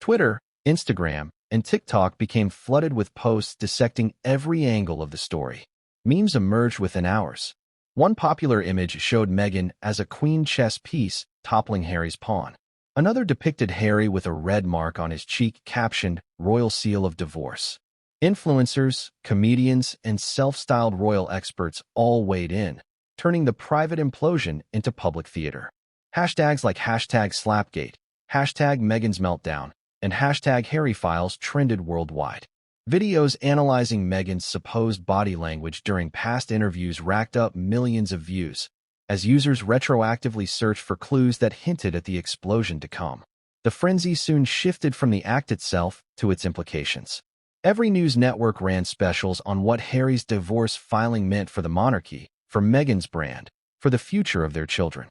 Twitter, Instagram, and TikTok became flooded with posts dissecting every angle of the story. Memes emerged within hours. One popular image showed Meghan as a queen chess piece toppling Harry's pawn. Another depicted Harry with a red mark on his cheek captioned "Royal Seal of Divorce." Influencers, comedians, and self-styled royal experts all weighed in, turning the private implosion into public theater. Hashtags like #Slapgate, #Meghan's Meltdown, and #HarryFiles trended worldwide. Videos analyzing Meghan's supposed body language during past interviews racked up millions of views, as users retroactively searched for clues that hinted at the explosion to come. The frenzy soon shifted from the act itself to its implications. Every news network ran specials on what Harry's divorce filing meant for the monarchy, for Meghan's brand, for the future of their children.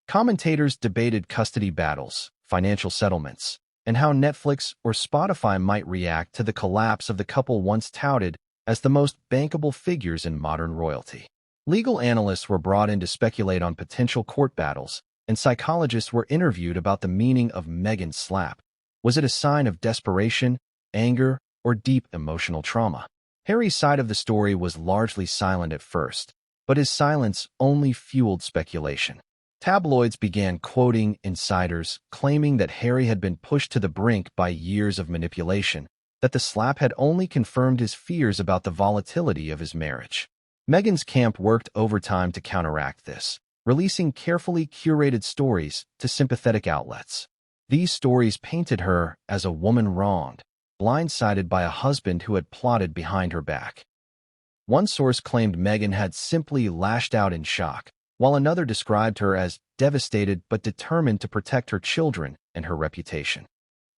Commentators debated custody battles, financial settlements, and how Netflix or Spotify might react to the collapse of the couple once touted as the most bankable figures in modern royalty. Legal analysts were brought in to speculate on potential court battles, and psychologists were interviewed about the meaning of Meghan's slap. Was it a sign of desperation, anger, or deep emotional trauma? Harry's side of the story was largely silent at first, but his silence only fueled speculation. Tabloids began quoting insiders, claiming that Harry had been pushed to the brink by years of manipulation, that the slap had only confirmed his fears about the volatility of his marriage. Meghan's camp worked overtime to counteract this, releasing carefully curated stories to sympathetic outlets. These stories painted her as a woman wronged, blindsided by a husband who had plotted behind her back. One source claimed Meghan had simply lashed out in shock, while another described her as devastated but determined to protect her children and her reputation.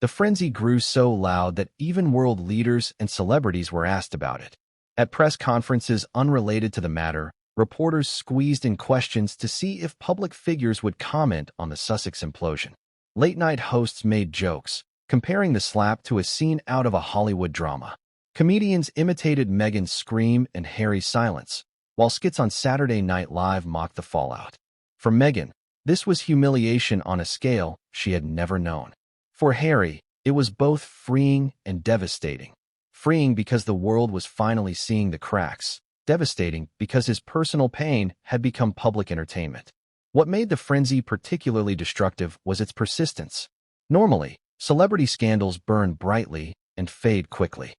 The frenzy grew so loud that even world leaders and celebrities were asked about it. At press conferences unrelated to the matter, reporters squeezed in questions to see if public figures would comment on the Sussex implosion. Late-night hosts made jokes, comparing the slap to a scene out of a Hollywood drama. Comedians imitated Meghan's scream and Harry's silence, while skits on Saturday Night Live mocked the fallout. For Meghan, this was humiliation on a scale she had never known. For Harry, it was both freeing and devastating. Freeing because the world was finally seeing the cracks, devastating because his personal pain had become public entertainment. What made the frenzy particularly destructive was its persistence. Normally, celebrity scandals burn brightly and fade quickly.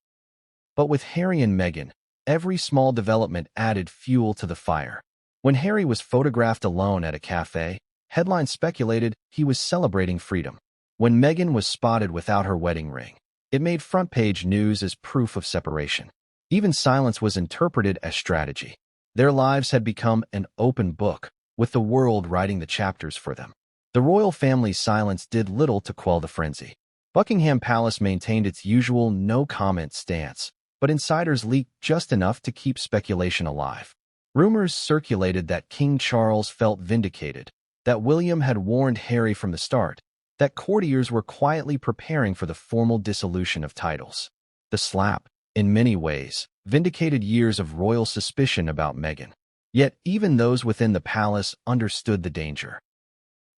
But with Harry and Meghan, every small development added fuel to the fire. When Harry was photographed alone at a cafe, headlines speculated he was celebrating freedom. When Meghan was spotted without her wedding ring, it made front-page news as proof of separation. Even silence was interpreted as strategy. Their lives had become an open book, with the world writing the chapters for them. The royal family's silence did little to quell the frenzy. Buckingham Palace maintained its usual no-comment stance, but insiders leaked just enough to keep speculation alive. Rumors circulated that King Charles felt vindicated, that William had warned Harry from the start, that courtiers were quietly preparing for the formal dissolution of titles. The slap, in many ways, vindicated years of royal suspicion about Meghan. Yet even those within the palace understood the danger.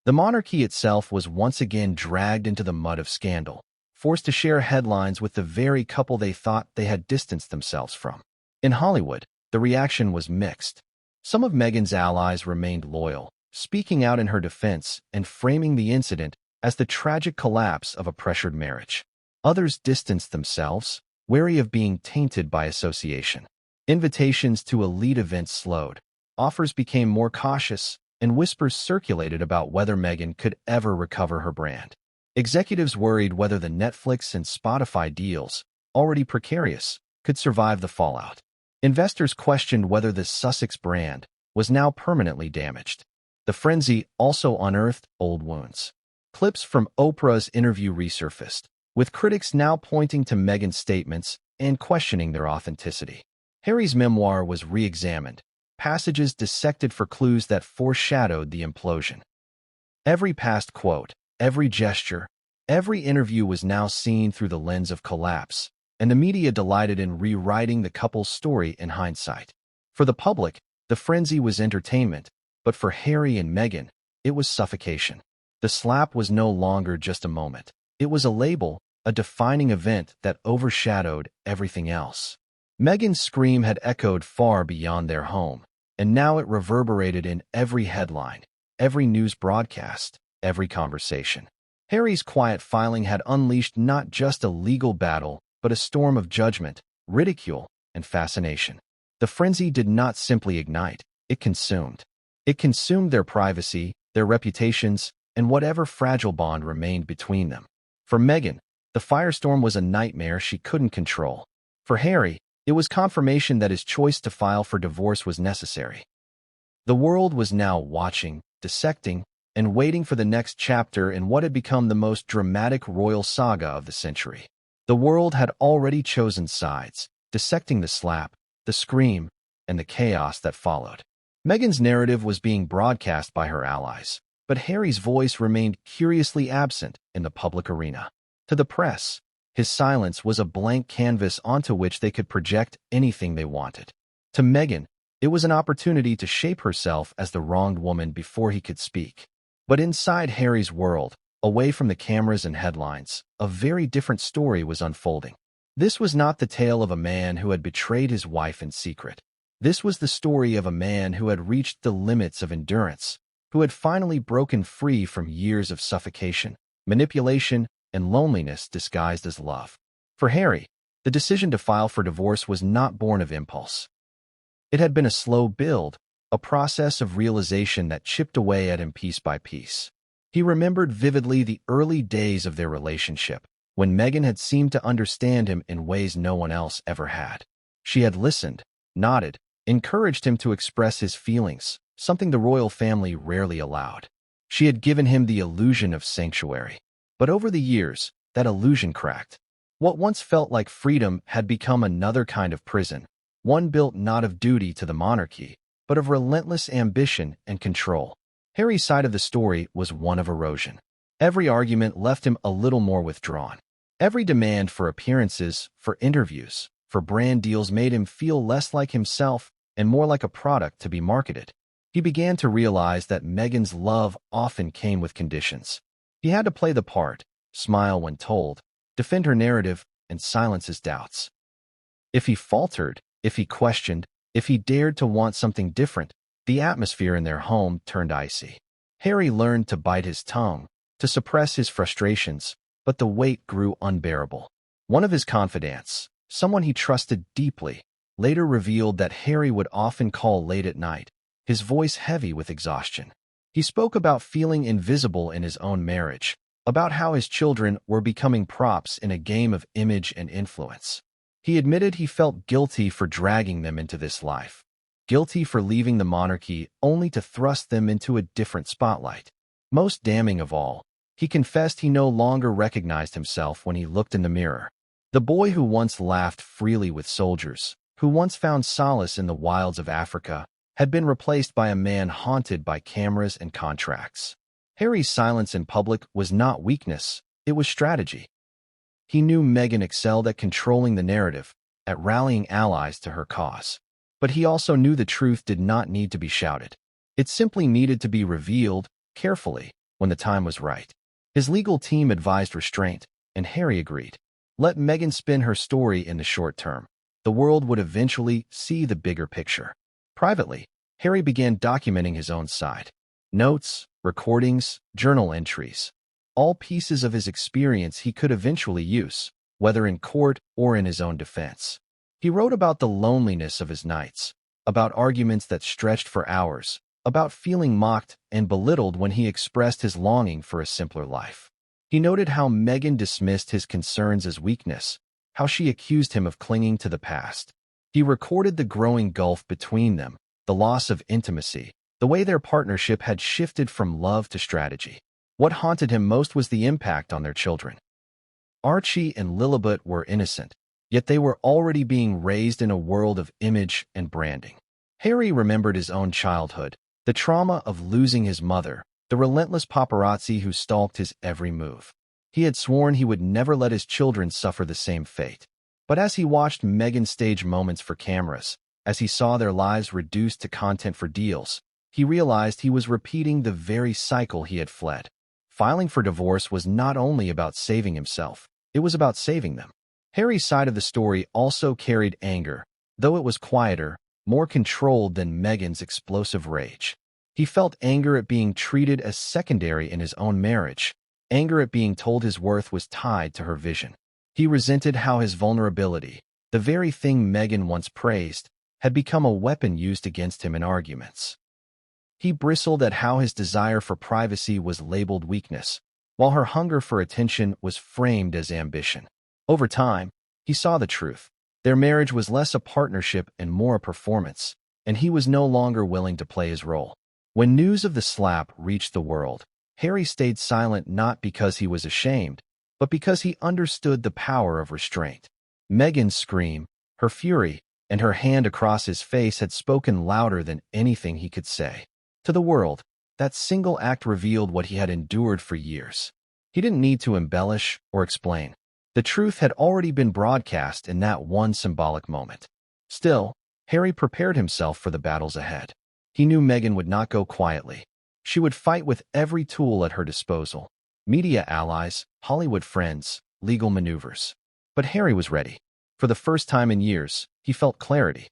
The monarchy itself was once again dragged into the mud of scandal, forced to share headlines with the very couple they thought they had distanced themselves from. In Hollywood, the reaction was mixed. Some of Meghan's allies remained loyal, speaking out in her defense and framing the incident as the tragic collapse of a pressured marriage. Others distanced themselves, wary of being tainted by association. Invitations to elite events slowed, offers became more cautious, and whispers circulated about whether Meghan could ever recover her brand. Executives worried whether the Netflix and Spotify deals, already precarious, could survive the fallout. Investors questioned whether the Sussex brand was now permanently damaged. The frenzy also unearthed old wounds. Clips from Oprah's interview resurfaced, with critics now pointing to Meghan's statements and questioning their authenticity. Harry's memoir was re-examined, passages dissected for clues that foreshadowed the implosion. Every past quote, every gesture, every interview was now seen through the lens of collapse, and the media delighted in rewriting the couple's story in hindsight. For the public, the frenzy was entertainment, but for Harry and Meghan, it was suffocation. The slap was no longer just a moment. It was a label, a defining event that overshadowed everything else. Meghan's scream had echoed far beyond their home, and now it reverberated in every headline, every news broadcast, every conversation. Harry's quiet filing had unleashed not just a legal battle, but a storm of judgment, ridicule, and fascination. The frenzy did not simply ignite, it consumed. It consumed their privacy, their reputations, and whatever fragile bond remained between them. For Meghan, the firestorm was a nightmare she couldn't control. For Harry, it was confirmation that his choice to file for divorce was necessary. The world was now watching, dissecting, and waiting for the next chapter in what had become the most dramatic royal saga of the century. The world had already chosen sides, dissecting the slap, the scream, and the chaos that followed. Meghan's narrative was being broadcast by her allies, but Harry's voice remained curiously absent in the public arena. To the press, his silence was a blank canvas onto which they could project anything they wanted. To Meghan, it was an opportunity to shape herself as the wronged woman before he could speak. But inside Harry's world, away from the cameras and headlines, a very different story was unfolding. This was not the tale of a man who had betrayed his wife in secret. This was the story of a man who had reached the limits of endurance, who had finally broken free from years of suffocation, manipulation, and loneliness disguised as love. For Harry, the decision to file for divorce was not born of impulse. It had been a slow build, a process of realization that chipped away at him piece by piece. He remembered vividly the early days of their relationship, when Meghan had seemed to understand him in ways no one else ever had. She had listened, nodded, encouraged him to express his feelings, something the royal family rarely allowed. She had given him the illusion of sanctuary. But over the years, that illusion cracked. What once felt like freedom had become another kind of prison, one built not of duty to the monarchy, but of relentless ambition and control. Harry's side of the story was one of erosion. Every argument left him a little more withdrawn. Every demand for appearances, for interviews, for brand deals made him feel less like himself and more like a product to be marketed. He began to realize that Meghan's love often came with conditions. He had to play the part, smile when told, defend her narrative, and silence his doubts. If he faltered, if he questioned, if he dared to want something different, the atmosphere in their home turned icy. Harry learned to bite his tongue, to suppress his frustrations, but the weight grew unbearable. One of his confidants, someone he trusted deeply, later revealed that Harry would often call late at night, his voice heavy with exhaustion. He spoke about feeling invisible in his own marriage, about how his children were becoming props in a game of image and influence. He admitted he felt guilty for dragging them into this life, guilty for leaving the monarchy only to thrust them into a different spotlight. Most damning of all, he confessed he no longer recognized himself when he looked in the mirror. The boy who once laughed freely with soldiers, who once found solace in the wilds of Africa, had been replaced by a man haunted by cameras and contracts. Harry's silence in public was not weakness, it was strategy. He knew Meghan excelled at controlling the narrative, at rallying allies to her cause. But he also knew the truth did not need to be shouted. It simply needed to be revealed, carefully, when the time was right. His legal team advised restraint, and Harry agreed. Let Meghan spin her story in the short term. The world would eventually see the bigger picture. Privately, Harry began documenting his own side. Notes, recordings, journal entries. All pieces of his experience he could eventually use, whether in court or in his own defense. He wrote about the loneliness of his nights, about arguments that stretched for hours, about feeling mocked and belittled when he expressed his longing for a simpler life. He noted how Meghan dismissed his concerns as weakness, how she accused him of clinging to the past. He recorded the growing gulf between them, the loss of intimacy, the way their partnership had shifted from love to strategy. What haunted him most was the impact on their children. Archie and Lilibet were innocent, yet they were already being raised in a world of image and branding. Harry remembered his own childhood, the trauma of losing his mother, the relentless paparazzi who stalked his every move. He had sworn he would never let his children suffer the same fate. But as he watched Meghan stage moments for cameras, as he saw their lives reduced to content for deals, he realized he was repeating the very cycle he had fled. Filing for divorce was not only about saving himself, it was about saving them. Harry's side of the story also carried anger, though it was quieter, more controlled than Meghan's explosive rage. He felt anger at being treated as secondary in his own marriage, anger at being told his worth was tied to her vision. He resented how his vulnerability, the very thing Meghan once praised, had become a weapon used against him in arguments. He bristled at how his desire for privacy was labeled weakness, while her hunger for attention was framed as ambition. Over time, he saw the truth. Their marriage was less a partnership and more a performance, and he was no longer willing to play his role. When news of the slap reached the world, Harry stayed silent not because he was ashamed, but because he understood the power of restraint. Meghan's scream, her fury, and her hand across his face had spoken louder than anything he could say. To the world, that single act revealed what he had endured for years. He didn't need to embellish or explain. The truth had already been broadcast in that one symbolic moment. Still, Harry prepared himself for the battles ahead. He knew Meghan would not go quietly. She would fight with every tool at her disposal: media allies, Hollywood friends, legal maneuvers. But Harry was ready. For the first time in years, he felt clarity.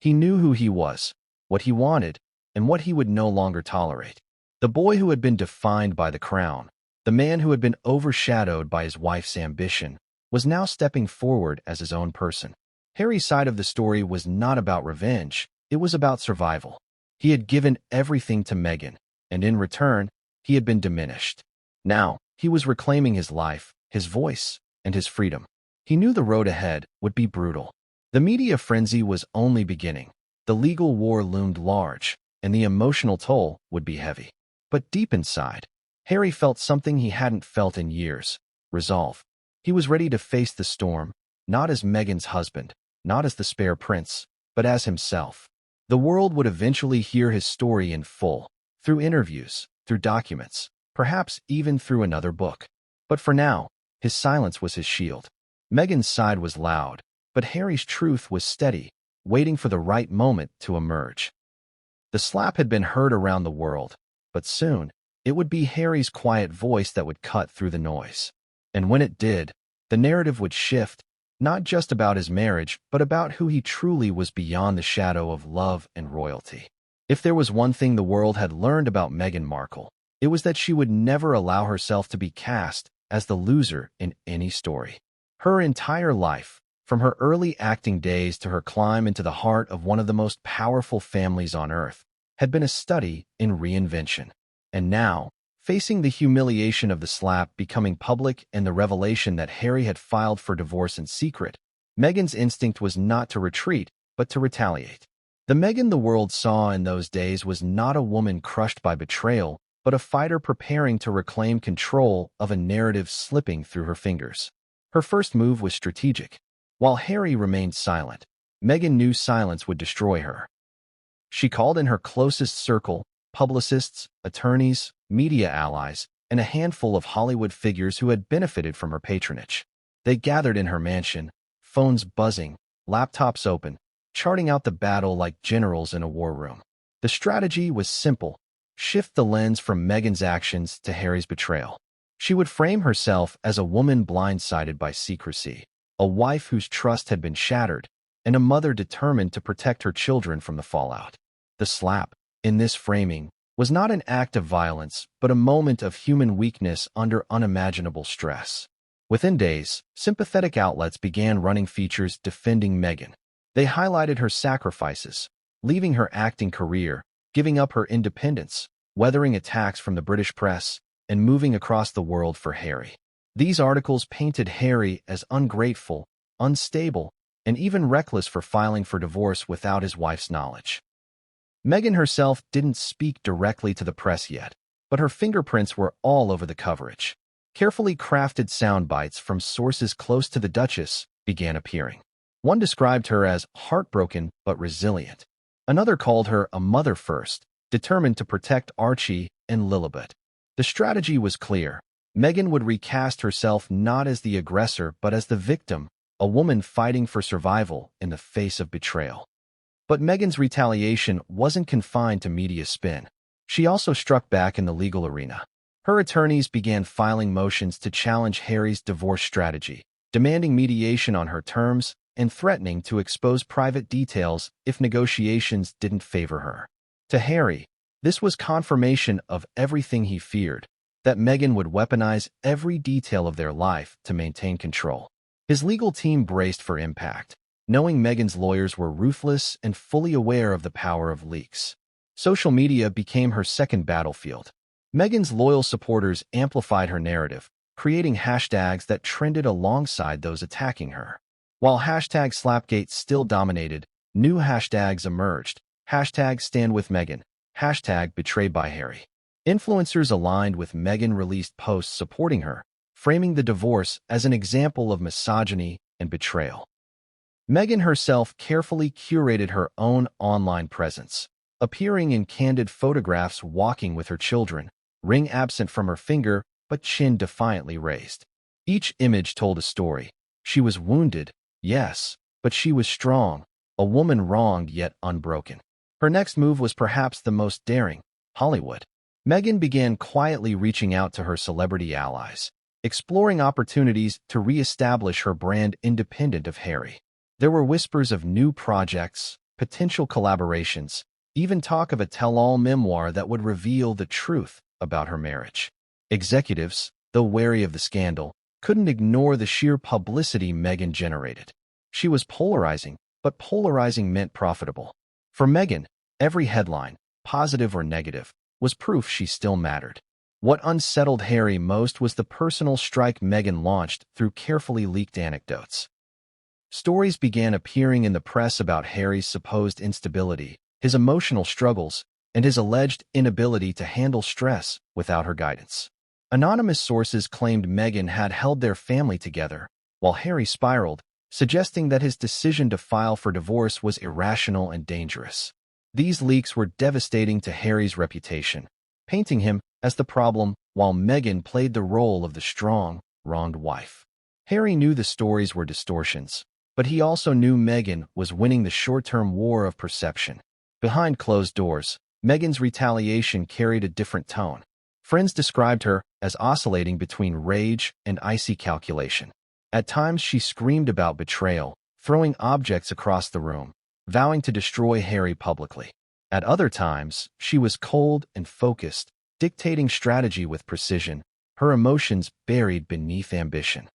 He knew who he was, what he wanted, and what he would no longer tolerate. The boy who had been defined by the crown, the man who had been overshadowed by his wife's ambition, was now stepping forward as his own person. Harry's side of the story was not about revenge, it was about survival. He had given everything to Meghan, and in return, he had been diminished. Now, he was reclaiming his life, his voice, and his freedom. He knew the road ahead would be brutal. The media frenzy was only beginning. The legal war loomed large, and the emotional toll would be heavy. But deep inside, Harry felt something he hadn't felt in years: resolve. He was ready to face the storm, not as Meghan's husband, not as the spare prince, but as himself. The world would eventually hear his story in full, through interviews, through documents, perhaps even through another book. But for now, his silence was his shield. Meghan's side was loud, but Harry's truth was steady, waiting for the right moment to emerge. The slap had been heard around the world, but soon, it would be Harry's quiet voice that would cut through the noise. And when it did, the narrative would shift, not just about his marriage, but about who he truly was beyond the shadow of love and royalty. If there was one thing the world had learned about Meghan Markle, it was that she would never allow herself to be cast as the loser in any story. Her entire life, from her early acting days to her climb into the heart of one of the most powerful families on earth, had been a study in reinvention. And now, facing the humiliation of the slap becoming public and the revelation that Harry had filed for divorce in secret, Meghan's instinct was not to retreat, but to retaliate. The Meghan the world saw in those days was not a woman crushed by betrayal, but a fighter preparing to reclaim control of a narrative slipping through her fingers. Her first move was strategic. While Harry remained silent, Meghan knew silence would destroy her. She called in her closest circle, publicists, attorneys, media allies, and a handful of Hollywood figures who had benefited from her patronage. They gathered in her mansion, phones buzzing, laptops open, charting out the battle like generals in a war room. The strategy was simple: shift the lens from Meghan's actions to Harry's betrayal. She would frame herself as a woman blindsided by secrecy, a wife whose trust had been shattered, and a mother determined to protect her children from the fallout. The slap, in this framing, was not an act of violence, but a moment of human weakness under unimaginable stress. Within days, sympathetic outlets began running features defending Meghan. They highlighted her sacrifices, leaving her acting career, giving up her independence, weathering attacks from the British press, and moving across the world for Harry. These articles painted Harry as ungrateful, unstable, and even reckless for filing for divorce without his wife's knowledge. Meghan herself didn't speak directly to the press yet, but her fingerprints were all over the coverage. Carefully crafted sound bites from sources close to the Duchess began appearing. One described her as heartbroken but resilient. Another called her a mother first, determined to protect Archie and Lilibet. The strategy was clear. Meghan would recast herself not as the aggressor but as the victim, a woman fighting for survival in the face of betrayal. But Meghan's retaliation wasn't confined to media spin. She also struck back in the legal arena. Her attorneys began filing motions to challenge Harry's divorce strategy, demanding mediation on her terms and threatening to expose private details if negotiations didn't favor her. To Harry, this was confirmation of everything he feared, that Meghan would weaponize every detail of their life to maintain control. His legal team braced for impact, knowing Meghan's lawyers were ruthless and fully aware of the power of leaks. Social media became her second battlefield. Meghan's loyal supporters amplified her narrative, creating hashtags that trended alongside those attacking her. While hashtag Slapgate still dominated, new hashtags emerged. Hashtag Stand with Meghan, hashtag Betrayed by Harry. Influencers aligned with Meghan released posts supporting her, framing the divorce as an example of misogyny and betrayal. Meghan herself carefully curated her own online presence, appearing in candid photographs walking with her children, ring absent from her finger but chin defiantly raised. Each image told a story. She was wounded, yes, but she was strong, a woman wronged yet unbroken. Her next move was perhaps the most daring: Hollywood. Meghan began quietly reaching out to her celebrity allies, exploring opportunities to re-establish her brand independent of Harry. There were whispers of new projects, potential collaborations, even talk of a tell-all memoir that would reveal the truth about her marriage. Executives, though wary of the scandal, couldn't ignore the sheer publicity Meghan generated. She was polarizing, but polarizing meant profitable. For Meghan, every headline, positive or negative, was proof she still mattered. What unsettled Harry most was the personal strike Meghan launched through carefully leaked anecdotes. Stories began appearing in the press about Harry's supposed instability, his emotional struggles, and his alleged inability to handle stress without her guidance. Anonymous sources claimed Meghan had held their family together, while Harry spiraled, suggesting that his decision to file for divorce was irrational and dangerous. These leaks were devastating to Harry's reputation, painting him as the problem while Meghan played the role of the strong, wronged wife. Harry knew the stories were distortions, but he also knew Meghan was winning the short-term war of perception. Behind closed doors, Meghan's retaliation carried a different tone. Friends described her as oscillating between rage and icy calculation. At times she screamed about betrayal, throwing objects across the room, vowing to destroy Harry publicly. At other times, she was cold and focused, dictating strategy with precision, her emotions buried beneath ambition.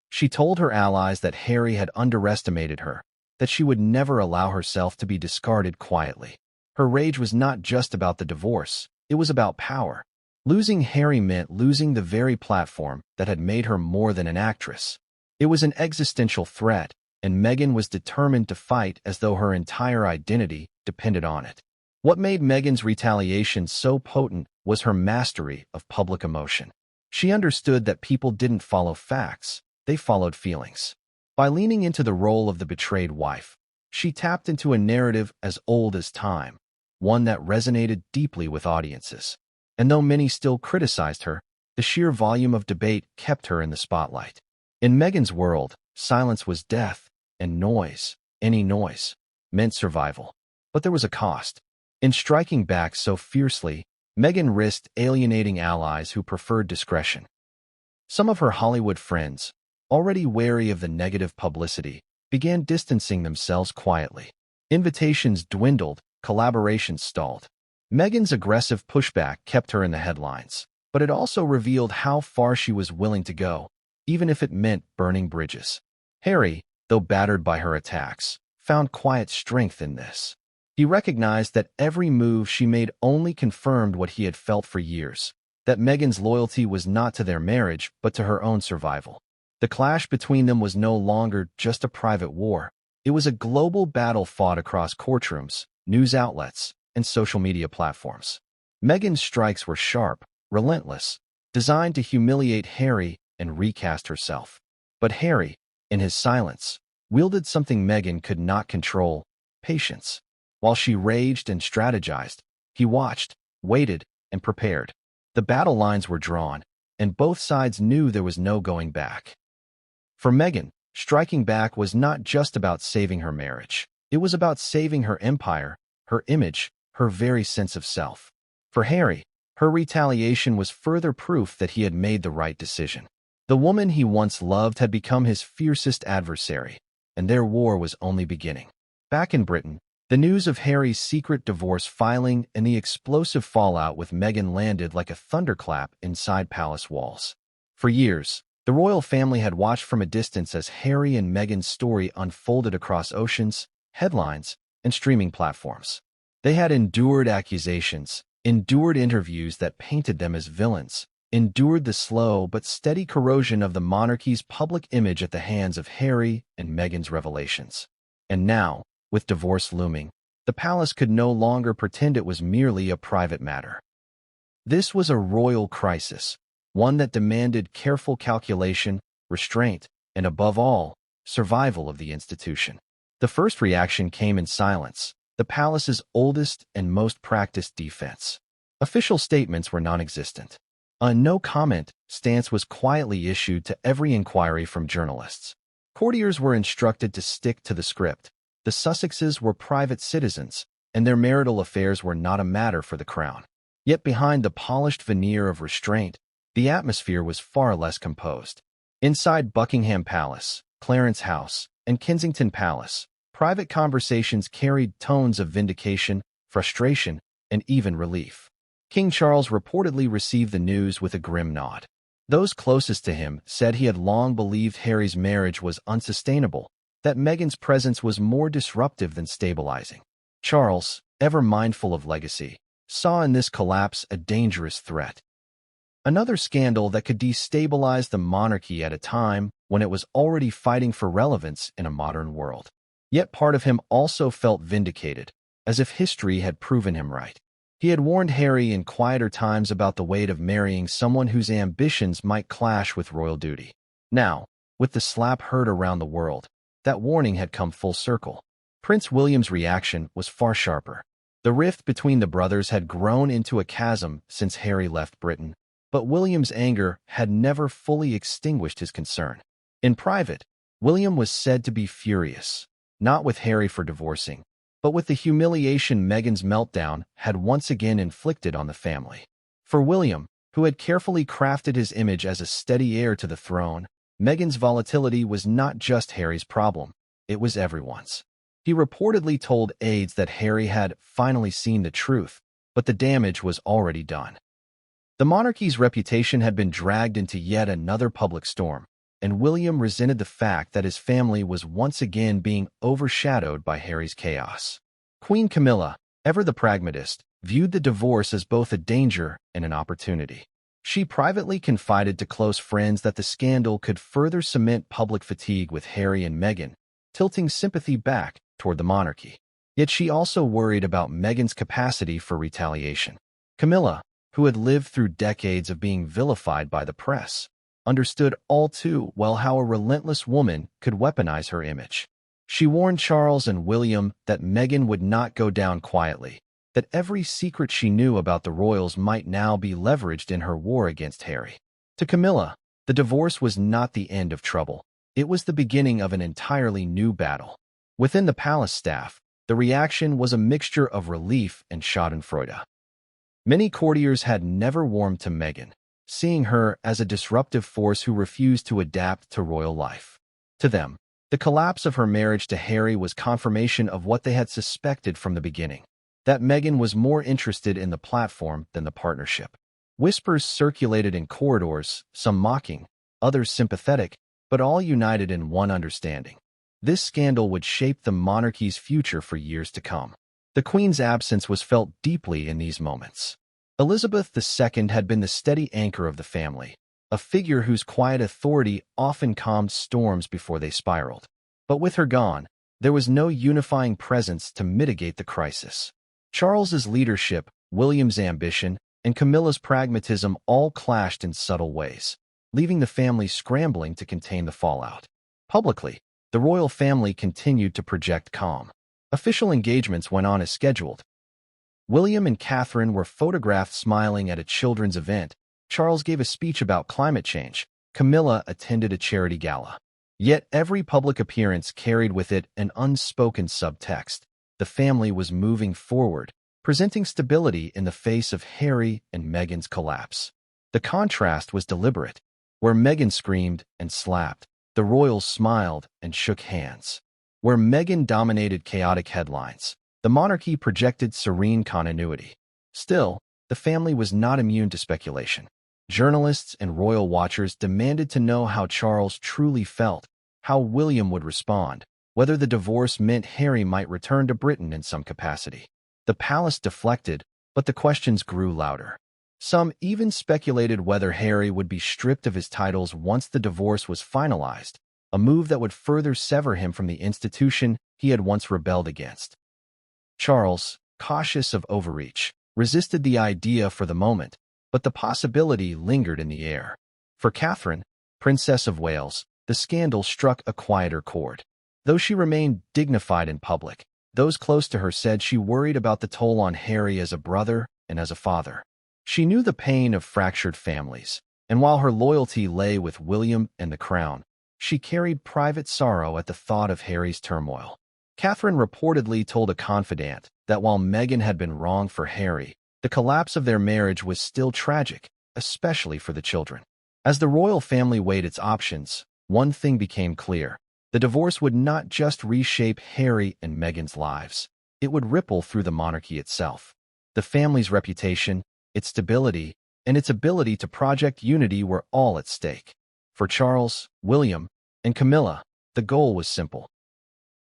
She told her allies that Harry had underestimated her, that she would never allow herself to be discarded quietly. Her rage was not just about the divorce, it was about power. Losing Harry meant losing the very platform that had made her more than an actress. It was an existential threat, and Meghan was determined to fight as though her entire identity depended on it. What made Meghan's retaliation so potent was her mastery of public emotion. She understood that people didn't follow facts, they followed feelings. By leaning into the role of the betrayed wife, she tapped into a narrative as old as time, one that resonated deeply with audiences. And though many still criticized her, the sheer volume of debate kept her in the spotlight. In Meghan's world, silence was death, and noise, any noise, meant survival. But there was a cost. In striking back so fiercely, Meghan risked alienating allies who preferred discretion. Some of her Hollywood friends, already wary of the negative publicity, began distancing themselves quietly. Invitations dwindled, collaborations stalled. Meghan's aggressive pushback kept her in the headlines, but it also revealed how far she was willing to go, even if it meant burning bridges. Harry, though battered by her attacks, found quiet strength in this. He recognized that every move she made only confirmed what he had felt for years, that Meghan's loyalty was not to their marriage but to her own survival. The clash between them was no longer just a private war. It was a global battle fought across courtrooms, news outlets, and social media platforms. Meghan's strikes were sharp, relentless, designed to humiliate Harry and recast herself. But Harry, in his silence, wielded something Meghan could not control: patience. While she raged and strategized, he watched, waited, and prepared. The battle lines were drawn, and both sides knew there was no going back. For Meghan, striking back was not just about saving her marriage. It was about saving her empire, her image, her very sense of self. For Harry, her retaliation was further proof that he had made the right decision. The woman he once loved had become his fiercest adversary, and their war was only beginning. Back in Britain, the news of Harry's secret divorce filing and the explosive fallout with Meghan landed like a thunderclap inside palace walls. For years, the royal family had watched from a distance as Harry and Meghan's story unfolded across oceans, headlines, and streaming platforms. They had endured accusations, endured interviews that painted them as villains, endured the slow but steady corrosion of the monarchy's public image at the hands of Harry and Meghan's revelations. And now, with divorce looming, the palace could no longer pretend it was merely a private matter. This was a royal crisis, one that demanded careful calculation, restraint, and above all, survival of the institution. The first reaction came in silence, the palace's oldest and most practiced defense. Official statements were non-existent. A no-comment stance was quietly issued to every inquiry from journalists. Courtiers were instructed to stick to the script. The Sussexes were private citizens, and their marital affairs were not a matter for the crown. Yet behind the polished veneer of restraint, the atmosphere was far less composed. Inside Buckingham Palace, Clarence House, and Kensington Palace, private conversations carried tones of vindication, frustration, and even relief. King Charles reportedly received the news with a grim nod. Those closest to him said he had long believed Harry's marriage was unsustainable, that Meghan's presence was more disruptive than stabilizing. Charles, ever mindful of legacy, saw in this collapse a dangerous threat. Another scandal that could destabilize the monarchy at a time when it was already fighting for relevance in a modern world. Yet part of him also felt vindicated, as if history had proven him right. He had warned Harry in quieter times about the weight of marrying someone whose ambitions might clash with royal duty. Now, with the slap heard around the world, that warning had come full circle. Prince William's reaction was far sharper. The rift between the brothers had grown into a chasm since Harry left Britain, but William's anger had never fully extinguished his concern. In private, William was said to be furious, not with Harry for divorcing, but with the humiliation Meghan's meltdown had once again inflicted on the family. For William, who had carefully crafted his image as a steady heir to the throne, Meghan's volatility was not just Harry's problem, it was everyone's. He reportedly told aides that Harry had finally seen the truth, but the damage was already done. The monarchy's reputation had been dragged into yet another public storm, and William resented the fact that his family was once again being overshadowed by Harry's chaos. Queen Camilla, ever the pragmatist, viewed the divorce as both a danger and an opportunity. She privately confided to close friends that the scandal could further cement public fatigue with Harry and Meghan, tilting sympathy back toward the monarchy. Yet she also worried about Meghan's capacity for retaliation. Camilla, who had lived through decades of being vilified by the press, understood all too well how a relentless woman could weaponize her image. She warned Charles and William that Meghan would not go down quietly, that every secret she knew about the royals might now be leveraged in her war against Harry. To Camilla, the divorce was not the end of trouble. It was the beginning of an entirely new battle. Within the palace staff, the reaction was a mixture of relief and schadenfreude. Many courtiers had never warmed to Meghan, seeing her as a disruptive force who refused to adapt to royal life. To them, the collapse of her marriage to Harry was confirmation of what they had suspected from the beginning, that Meghan was more interested in the platform than the partnership. Whispers circulated in corridors, some mocking, others sympathetic, but all united in one understanding. This scandal would shape the monarchy's future for years to come. The Queen's absence was felt deeply in these moments. Elizabeth II had been the steady anchor of the family, a figure whose quiet authority often calmed storms before they spiraled. But with her gone, there was no unifying presence to mitigate the crisis. Charles's leadership, William's ambition, and Camilla's pragmatism all clashed in subtle ways, leaving the family scrambling to contain the fallout. Publicly, the royal family continued to project calm. Official engagements went on as scheduled. William and Catherine were photographed smiling at a children's event. Charles gave a speech about climate change. Camilla attended a charity gala. Yet every public appearance carried with it an unspoken subtext. The family was moving forward, presenting stability in the face of Harry and Meghan's collapse. The contrast was deliberate. Where Meghan screamed and slapped, the royals smiled and shook hands. Where Meghan dominated chaotic headlines, the monarchy projected serene continuity. Still, the family was not immune to speculation. Journalists and royal watchers demanded to know how Charles truly felt, how William would respond, whether the divorce meant Harry might return to Britain in some capacity. The palace deflected, but the questions grew louder. Some even speculated whether Harry would be stripped of his titles once the divorce was finalized, a move that would further sever him from the institution he had once rebelled against. Charles, cautious of overreach, resisted the idea for the moment, but the possibility lingered in the air. For Catherine, Princess of Wales, the scandal struck a quieter chord. Though she remained dignified in public, those close to her said she worried about the toll on Harry as a brother and as a father. She knew the pain of fractured families, and while her loyalty lay with William and the crown, she carried private sorrow at the thought of Harry's turmoil. Catherine reportedly told a confidant that while Meghan had been wrong for Harry, the collapse of their marriage was still tragic, especially for the children. As the royal family weighed its options, one thing became clear. The divorce would not just reshape Harry and Meghan's lives. it would ripple through the monarchy itself. The family's reputation, its stability, and its ability to project unity were all at stake. For Charles, William, and Camilla, the goal was simple: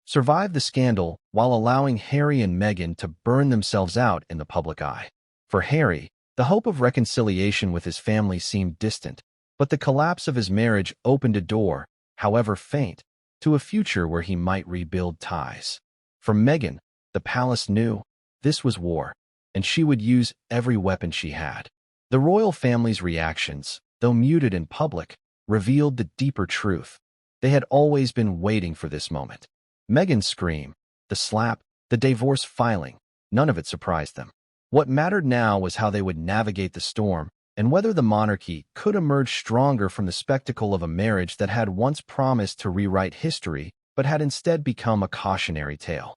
survive the scandal while allowing Harry and Meghan to burn themselves out in the public eye. For Harry, the hope of reconciliation with his family seemed distant, but the collapse of his marriage opened a door, however faint, to a future where he might rebuild ties. For Meghan, the palace knew this was war, and she would use every weapon she had. The royal family's reactions, though muted in public, revealed the deeper truth. They had always been waiting for this moment. Meghan's scream, the slap, the divorce filing, none of it surprised them. What mattered now was how they would navigate the storm, and whether the monarchy could emerge stronger from the spectacle of a marriage that had once promised to rewrite history but had instead become a cautionary tale.